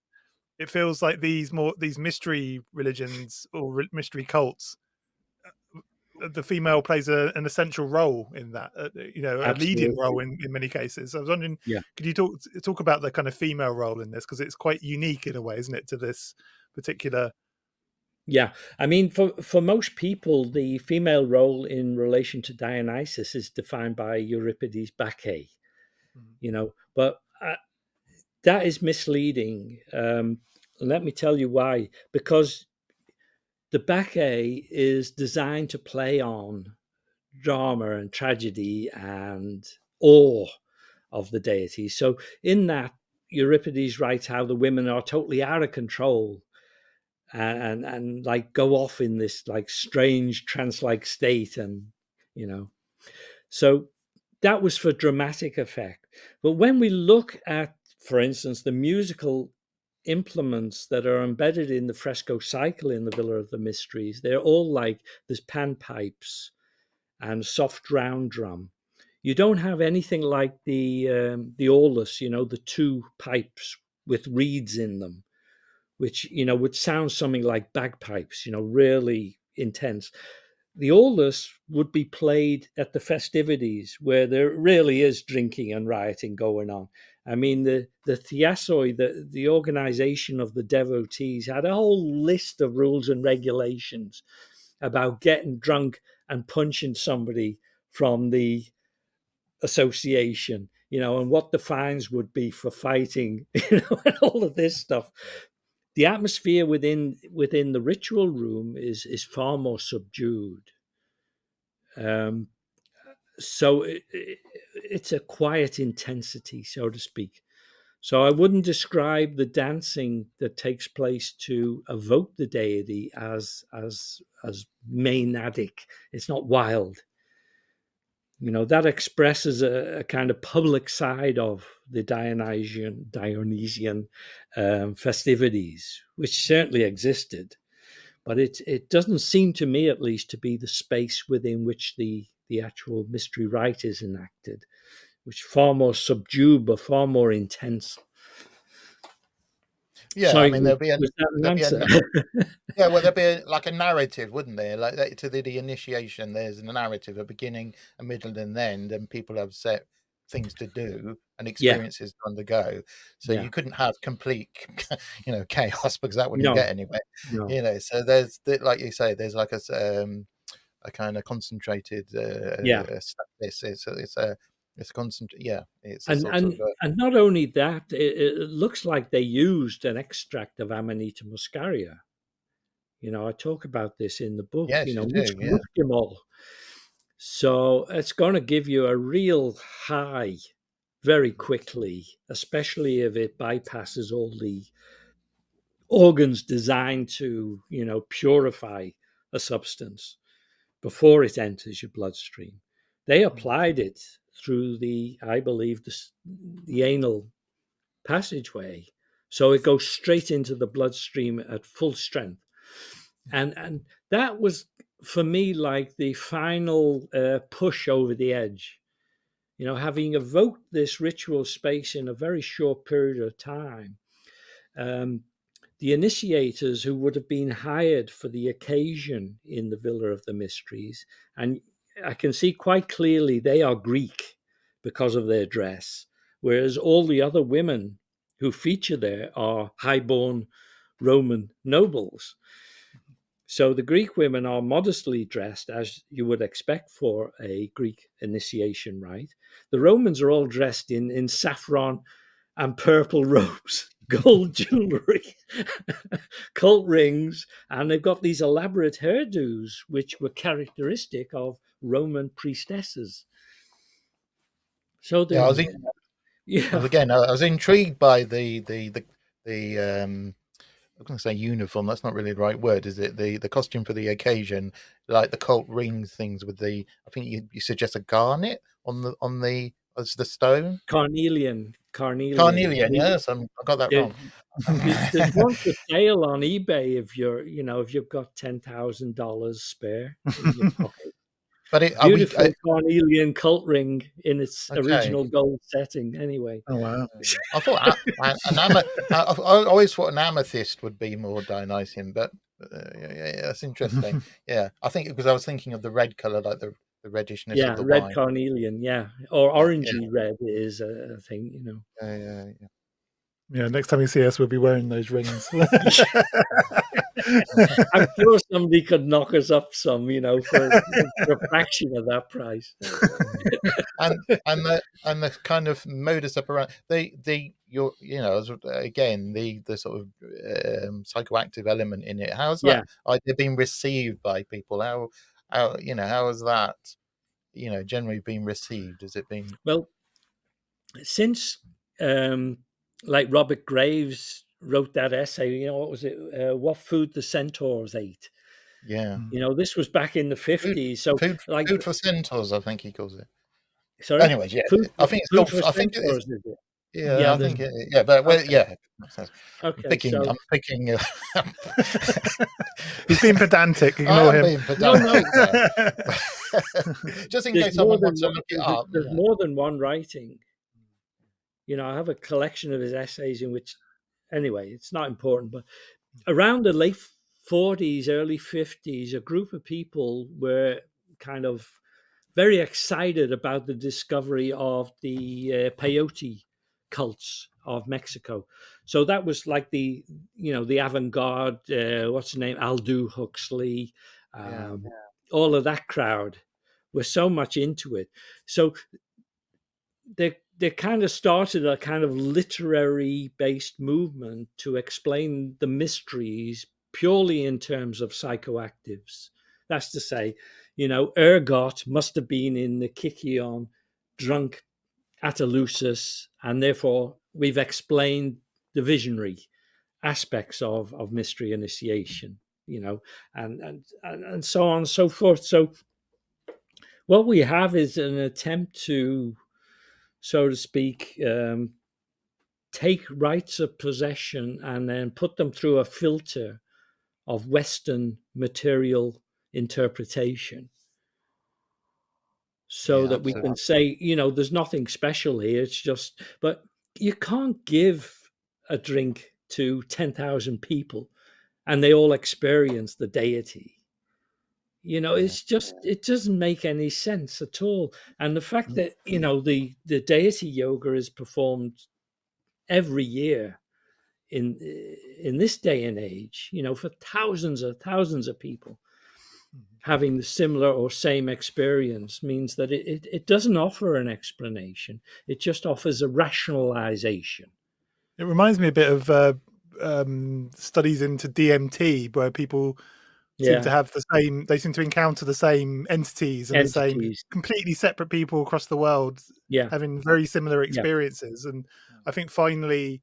it feels like these mystery religions or mystery cults, the female plays an essential role in that, a leading role absolutely. in many cases. I was wondering, Yeah. could you talk about the kind of female role in this, because it's quite unique in a way, isn't it, to this particular? Yeah. I mean, for most people, the female role in relation to Dionysus is defined by Euripides' Bacchae, but that is misleading. Let me tell you why. Because the Bacchae is designed to play on drama and tragedy and awe of the deity. So in that, Euripides writes how the women are totally out of control and like go off in this like strange trance-like state, and so that was for dramatic effect. But when we look at, for instance, the musical implements that are embedded in the fresco cycle in the Villa of the Mysteries, they're all like there's panpipes and soft round drum. You don't have anything like the aulus, the two pipes with reeds in them, which would sound something like bagpipes, really intense. The aulus would be played at the festivities where there really is drinking and rioting going on. I mean, the theasoi, the organization of the devotees, had a whole list of rules and regulations about getting drunk and punching somebody from the association, and what the fines would be for fighting, and all of this stuff. The atmosphere within the ritual room is far more subdued. So it's a quiet intensity, so to speak. So I wouldn't describe the dancing that takes place to evoke the deity as maenadic. It's not wild. That expresses a kind of public side of the Dionysian festivities, which certainly existed. But it doesn't seem to me, at least, to be the space within which the actual mystery rite is enacted, which is far more subdued but far more intense. Yeah, I Sorry, mean, was that an answer? Yeah, well, there'd be like a narrative, wouldn't there? Like to the initiation, there's a narrative, a beginning, a middle, and end, and people have set things to do and Yeah, experiences to undergo. So yeah. you couldn't have complete, chaos, because that wouldn't No, get anywhere. no. So there's like you say, there's like a kind of concentrated Yeah. it's concentrate. Yeah, it's a And sort of and and not only that, it looks like they used an extract of Amanita muscaria. I talk about this in the book, yes, you do. Yeah, muscimol. So it's going to give you a real high very quickly, especially if it bypasses all the organs designed to, purify a substance before it enters your bloodstream. They applied it through I believe, the anal passageway. So it goes straight into the bloodstream at full strength. And that was, for me, like the final push over the edge. Having evoked this ritual space in a very short period of time, the initiators who would have been hired for the occasion in the Villa of the Mysteries, and I can see quite clearly they are Greek because of their dress, whereas all the other women who feature there are highborn Roman nobles. So the Greek women are modestly dressed, as you would expect for a Greek initiation rite. The Romans are all dressed in saffron and purple robes, gold jewelry, cult rings, and they've got these elaborate hairdos, which were characteristic of Roman priestesses. So yeah. yeah, I was intrigued by the was going to say uniform. That's not really the right word, is it? The costume for the occasion, like the cult ring things with the. I think you suggest a garnet on the as the stone. Carnelian. Carnelian. Yes, I got that wrong. There's one for sale on eBay if you've got $10,000 spare in your pocket. But Beautiful carnelian cult ring in its Okay. original gold setting. Anyway, Oh wow! I thought I always thought an amethyst would be more Dionysian, but yeah, that's interesting. Yeah, I think because I was thinking of the red color, like the reddishness yeah, of the red wine. carnelian, yeah, or Yeah, orangey red is a thing, you know. Yeah. Yeah, next time you see us, we'll be wearing those rings. I'm sure somebody could knock us up some, you know, for a fraction of that price. and the kind of modus operandi, again the sort of psychoactive element in it. How's that idea been received by people? How has that generally been received? Has it been well since like Robert Graves wrote that essay, you know, what was it? What food the centaurs ate. Yeah. You know, this was back in the 50s. So like food for centaurs, I think he calls it. Sorry? Anyways, yeah, I think it's food called. for I think it is. centaurs, is it? Yeah, I think yeah, but well, okay. yeah. Okay, I'm picking. He's being pedantic. Ignore him. Being pedantic. No. Just in case someone wants to look it up. There's more than one writing. You know, I have a collection of his essays in which, anyway, it's not important, but around the late 40s, early 50s, a group of people were kind of very excited about the discovery of the peyote cults of Mexico. So that was like the avant-garde, what's the name, Aldous Huxley, all of that crowd were so much into it. So they kind of started a kind of literary-based movement to explain the mysteries purely in terms of psychoactives. That's to say, you know, ergot must have been in the Kikion, drunk at Eleusis, and therefore we've explained the visionary aspects of mystery initiation, you know, and so on and so forth. So what we have is an attempt to, so to speak, take rights of possession and then put them through a filter of Western material interpretation, so that we can say, you know, there's nothing special here. It's just, but you can't give a drink to 10,000 people and they all experience the deity. You know, it's just, it doesn't make any sense at all. And the fact that, you know, the deity yoga is performed every year in this day and age, you know, for thousands of people having the similar or same experience, means that it doesn't offer an explanation. It just offers a rationalization. It reminds me a bit of studies into DMT, where people seem to have the same. They seem to encounter the same entities and the same completely separate people across the world, having very similar experiences. And I think finally,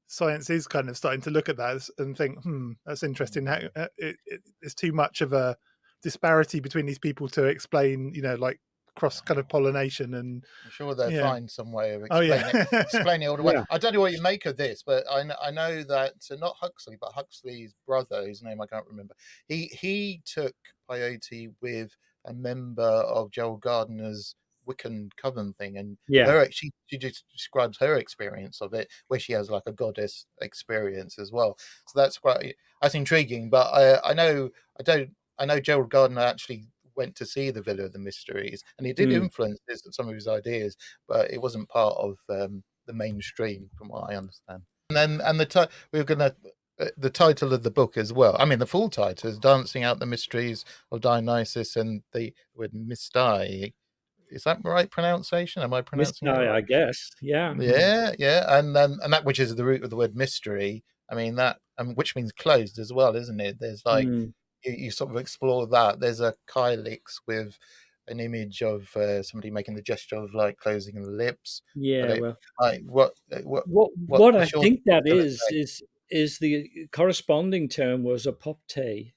science is kind of starting to look at that and think, that's interesting. How it's too much of a disparity between these people to explain, you know, like cross kind of pollination. And I'm sure they'll find some way of explaining it all the way. I don't know what you make of this, but I know that not Huxley, but Huxley's brother, whose name I can't remember, he took peyote with a member of Joel Gardner's Wiccan coven thing, and she just describes her experience of it, where she has like a goddess experience as well. So that's intriguing. But I know Joel Gardner actually went to see the Villa of the Mysteries, and he did influence some of his ideas, but it wasn't part of the mainstream, from what I understand. And we're gonna. The title of the book as well. I mean, the full title is "Dancing Out the Mysteries of Dionysus," and the word Mystai. Is that the right pronunciation? Am I pronouncing it right? I guess. Yeah. And that, which is the root of the word mystery. I mean that, which means closed as well, isn't it? There's like you sort of explore that. There's a kylix with an image of somebody making the gesture of like closing the lips. Yeah. Like, what I think that is is the corresponding term was apopte.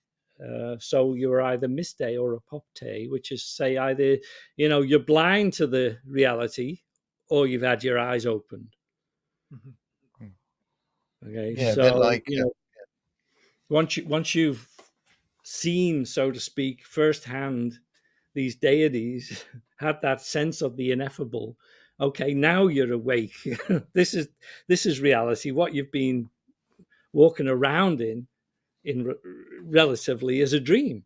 So you're either Mystai or apopte, which is say either, you're blind to the reality or you've had your eyes opened. Okay, Yeah, a so bit like once you've seen, so to speak, firsthand these deities, had that sense of the ineffable. Okay, now you're awake. This is reality. What you've been walking around in relatively is a dream.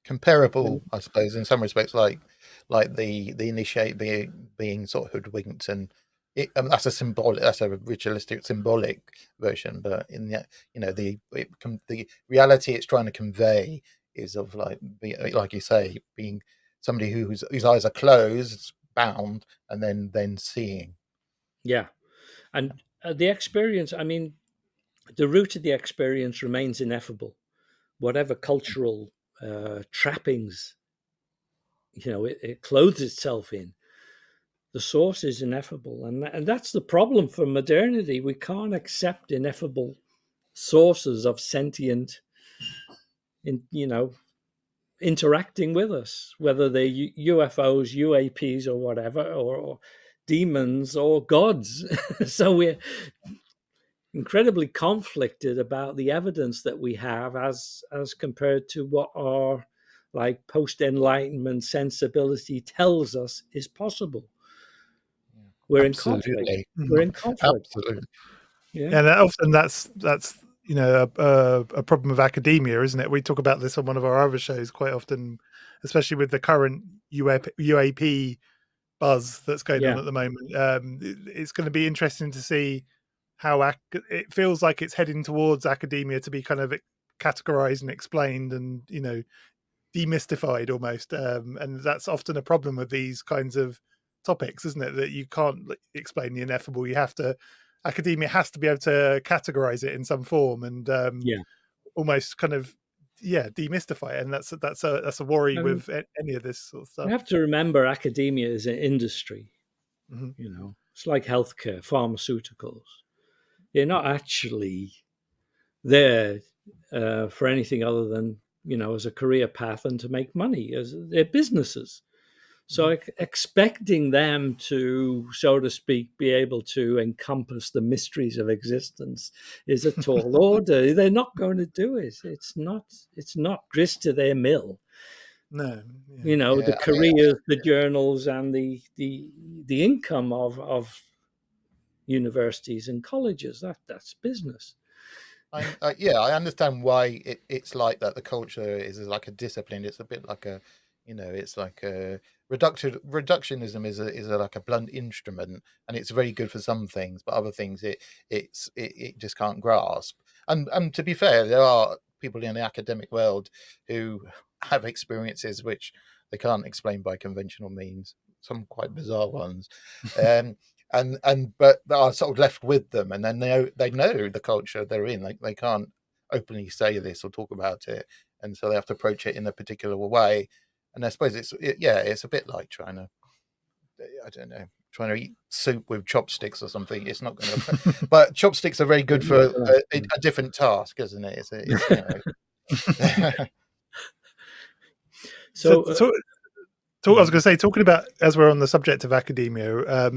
comparable, I suppose, in some respects, like the initiate being sort of hoodwinked, and that's a ritualistic symbolic version. But in the the reality it's trying to convey is of like you say, being somebody whose eyes are closed, bound, and then seeing. Yeah, and the experience. I mean, the root of the experience remains ineffable, whatever cultural trappings it clothes itself in. The source is ineffable, and that's the problem for modernity. We can't accept ineffable sources of sentient, interacting with us, whether they're UFOs, UAPs, or whatever, or demons or gods. So we're incredibly conflicted about the evidence that we have as compared to what our like post-enlightenment sensibility tells us is possible. We're in conflict. We're in conflict. Absolutely. Yeah. And often that's a problem of academia, isn't it? We talk about this on one of our other shows quite often, especially with the current UAP buzz that's going on at the moment. It's going to be interesting to see how it feels like it's heading towards academia to be kind of categorized and explained and demystified almost, and that's often a problem with these kinds of topics, isn't it? That you can't explain the ineffable. Academia has to be able to categorize it in some form and almost kind of demystify it, and that's a worry with any of this sort of stuff. You have to remember academia is an industry. It's like healthcare, pharmaceuticals. They're not actually there for anything other than as a career path and to make money. As they're businesses. So expecting them to, so to speak, be able to encompass the mysteries of existence is a tall order. They're not going to do it. It's not grist to their mill. No. The careers, the journals, and the income of universities and colleges. That's business. I understand why it's like that. The culture is like a discipline. It's a bit like it's like a reductionism is like a blunt instrument, and it's very good for some things, but other things it just can't grasp. And to be fair, there are people in the academic world who have experiences which they can't explain by conventional means, some quite bizarre ones. But they are sort of left with them, and then they know the culture they're in. Like they can't openly say this or talk about it, and so they have to approach it in a particular way. And I suppose it's a bit like trying to eat soup with chopsticks or something. It's not going to. But chopsticks are very good for a different task, isn't it? So I was going to say, talking about, as we're on the subject of academia,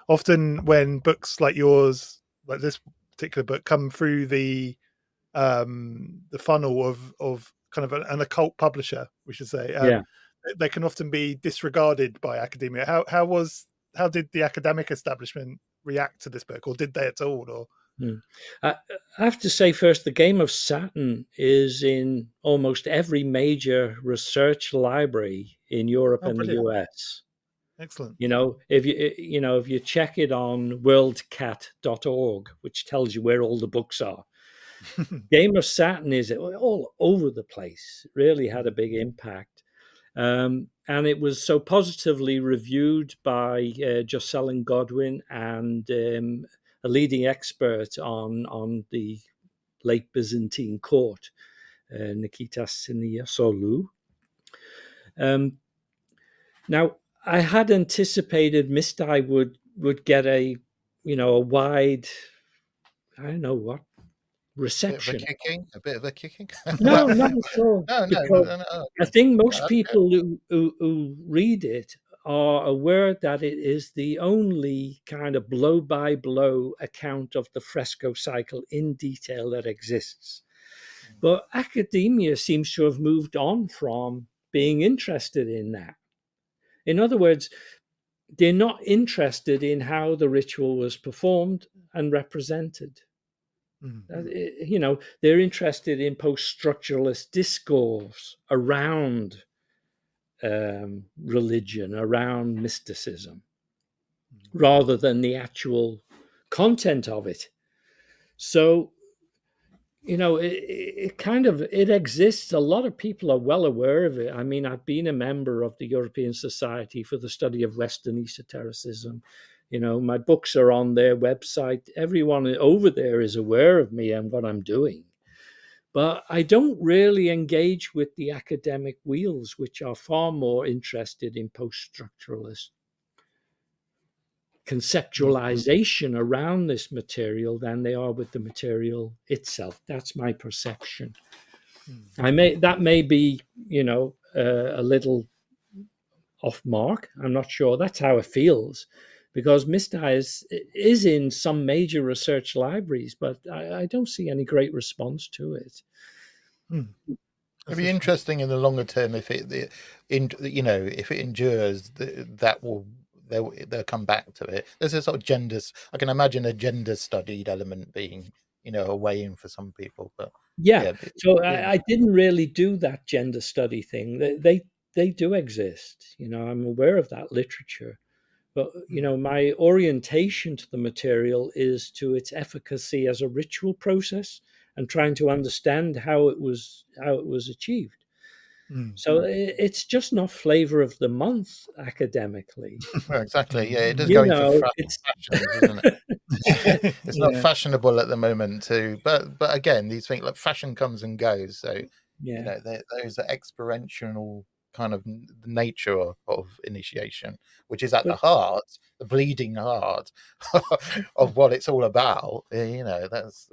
often when books like yours, like this particular book, come through the funnel of kind of an occult publisher, we should say, they can often be disregarded by academia. How did the academic establishment react to this book, or did they at all? Or I have to say first, the Game of Saturn is in almost every major research library in Europe and brilliant. the US. Excellent. If you check it on worldcat.org, which tells you where all the books are, Game of Saturn is all over the place. It really had a big impact. And it was so positively reviewed by Jocelyn Godwin and a leading expert on the late Byzantine court, Nikita Siniasolu. Now, I had anticipated Mystai would get a wide I don't know what, reception. A bit of a kicking. No, Well, not at all. no, Because no. I think most Okay. people who read it are aware that it is the only kind of blow by blow account of the fresco cycle in detail that exists. But academia seems to have moved on from being interested in that. In other words, they're not interested in how the ritual was performed and represented. You know, they're interested in post-structuralist discourse around religion, around mysticism, rather than the actual content of it. So, you know, it exists. A lot of people are well aware of it. I mean, I've been a member of the European Society for the Study of Western Esotericism. You know, my books are on their website. Everyone over there is aware of me and what I'm doing. But I don't really engage with the academic wheels, which are far more interested in post-structuralist conceptualization around this material than they are with the material itself. That's my perception. That may be, you know, a little off mark. I'm not sure. That's how it feels, because Mystai is in some major research libraries, but I don't see any great response to it. It'd be interesting in the longer term if it endures. They'll come back to it. There's a sort of gender. I can imagine a gender studied element being, you know, a way in for some people. But so I didn't really do that gender study thing. They do exist. You know, I'm aware of that literature. But, you know, my orientation to the material is to its efficacy as a ritual process and trying to understand how it was achieved. So it's just not flavor of the month academically. Well, exactly. Yeah, it does go into fashion, doesn't it? It's not fashionable at the moment too. But again, these things like fashion comes and goes. So you know, there's an experiential kind of nature of initiation, which is at the heart, the bleeding heart of what it's all about. You know, that's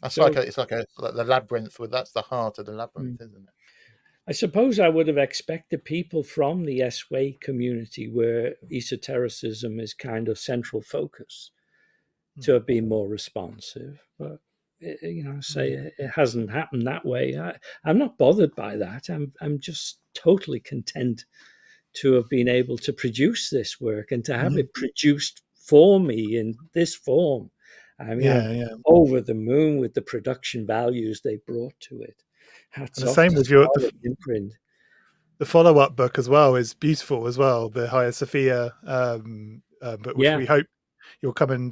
that's it's like the labyrinth. That's the heart of the labyrinth, isn't it? I suppose I would have expected people from the S-Way community, where esotericism is kind of central focus, to have been more responsive. But you know, it hasn't happened that way. I'm not bothered by that. I'm just totally content to have been able to produce this work and to have it produced for me in this form. I mean, I'm over the moon with the production values they brought to it. Hats off same to with your Scarlet Imprint. The follow-up book as well is beautiful as well, the Hagia Sophia, but which we hope you'll come and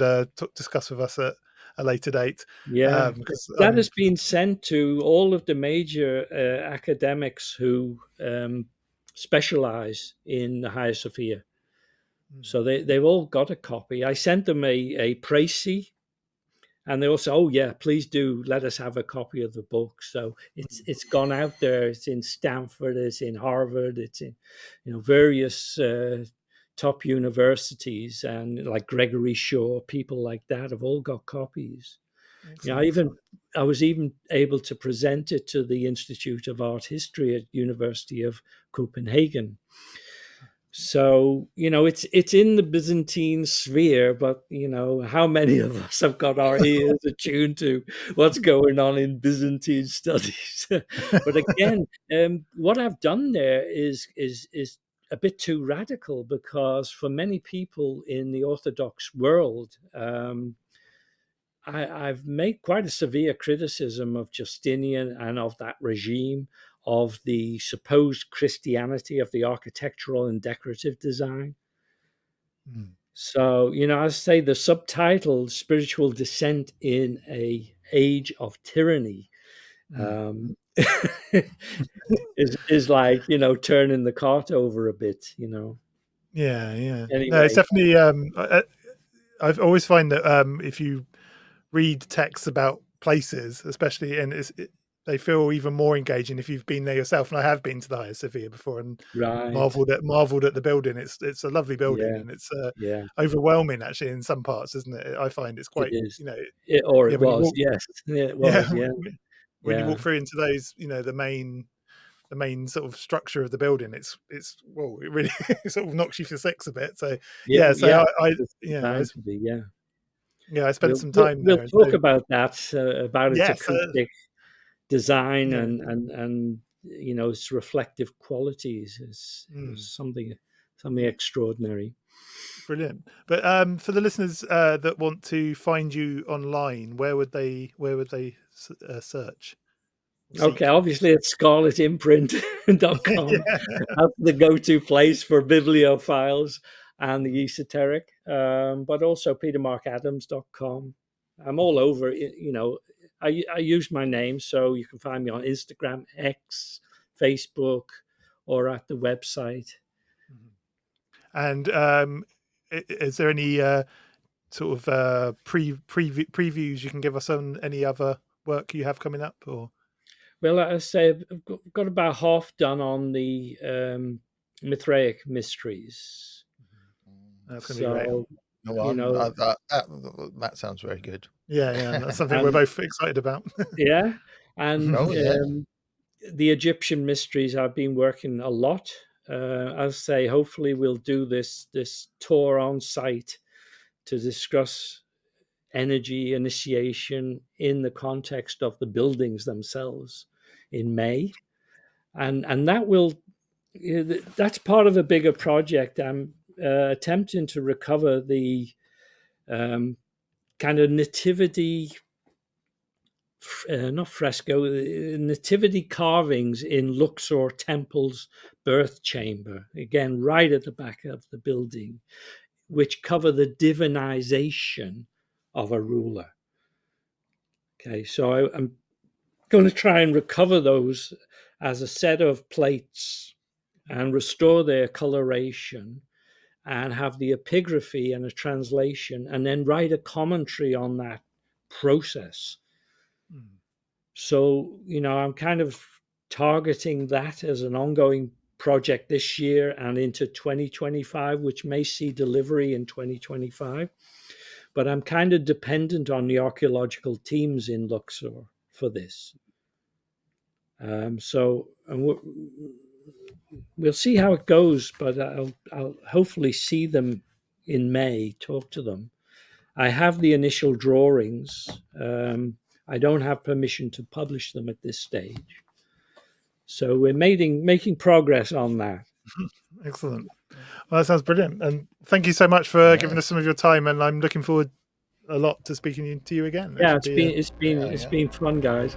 discuss with us at a later date. That has been sent to all of the major academics who specialize in the Hagia Sophia. So they've all got a copy. I sent them a précis, and they all say, "Oh yeah, please do let us have a copy of the book." So it's gone out there. It's in Stanford. It's in Harvard. It's in, you know, various top universities, and like Gregory Shaw, people like that have all got copies. You know, I was even able to present it to the Institute of Art History at University of Copenhagen. So, you know, it's in the Byzantine sphere, but, you know, how many of us have got our ears attuned to what's going on in Byzantine studies? But again, what I've done there is a bit too radical, because for many people in the Orthodox world, I've made quite a severe criticism of Justinian and of that regime, of the supposed Christianity of the architectural and decorative design. So, you know, I say the subtitle, Spiritual Descent in a Age of Tyranny, is like, you know, turning the cart over a bit, you know. Anyway. No, it's definitely, I've always find that if you read texts about places, especially, and they feel even more engaging if you've been there yourself. And I have been to the Hagia Sophia before and marveled at the building. It's a lovely building, and it's overwhelming actually in some parts, isn't it? I find it's quite, it is. you know, It was. Yes, it was. Yeah. When you walk through into those, you know, the main sort of structure of the building, it's well, it really sort of knocks you for six a bit. So I spent some time there. We'll talk about that, about its acoustic design and you know, its reflective qualities is something extraordinary. Brilliant. But for the listeners that want to find you online, where would they search? Okay, obviously it's scarletimprint.com. That's the go-to place for bibliophiles and the esoteric, but also petermarkadams.com. I'm all over, you know. I use my name, so you can find me on Instagram, X, Facebook, or at the website. And is there any sort of previews you can give us on any other work you have coming up? Or well, I say I've got about half done on the Mithraic mysteries. That's going to be great. You know, that sounds very good. Yeah, that's something we're both excited about. Yeah, and the Egyptian mysteries, I've been working a lot. I'll say hopefully we'll do this tour on site to discuss energy initiation in the context of the buildings themselves in May, and that's part of a bigger project. I'm attempting to recover the kind of nativity, not fresco, nativity carvings in Luxor Temple's birth chamber, again right at the back of the building, which cover the divinization of a ruler. Okay, so I'm going to try and recover those as a set of plates and restore their coloration and have the epigraphy and a translation, and then write a commentary on that process. So, you know, I'm kind of targeting that as an ongoing project this year and into 2025, which may see delivery in 2025. But I'm kind of dependent on the archaeological teams in Luxor for this. So we'll see how it goes, but I'll hopefully see them in May, talk to them. I have the initial drawings. I don't have permission to publish them at this stage. So we're making progress on that. Excellent. Well, that sounds brilliant. And thank you so much for giving us some of your time. And I'm looking forward a lot to speaking to you again. Yeah, it's been fun, guys.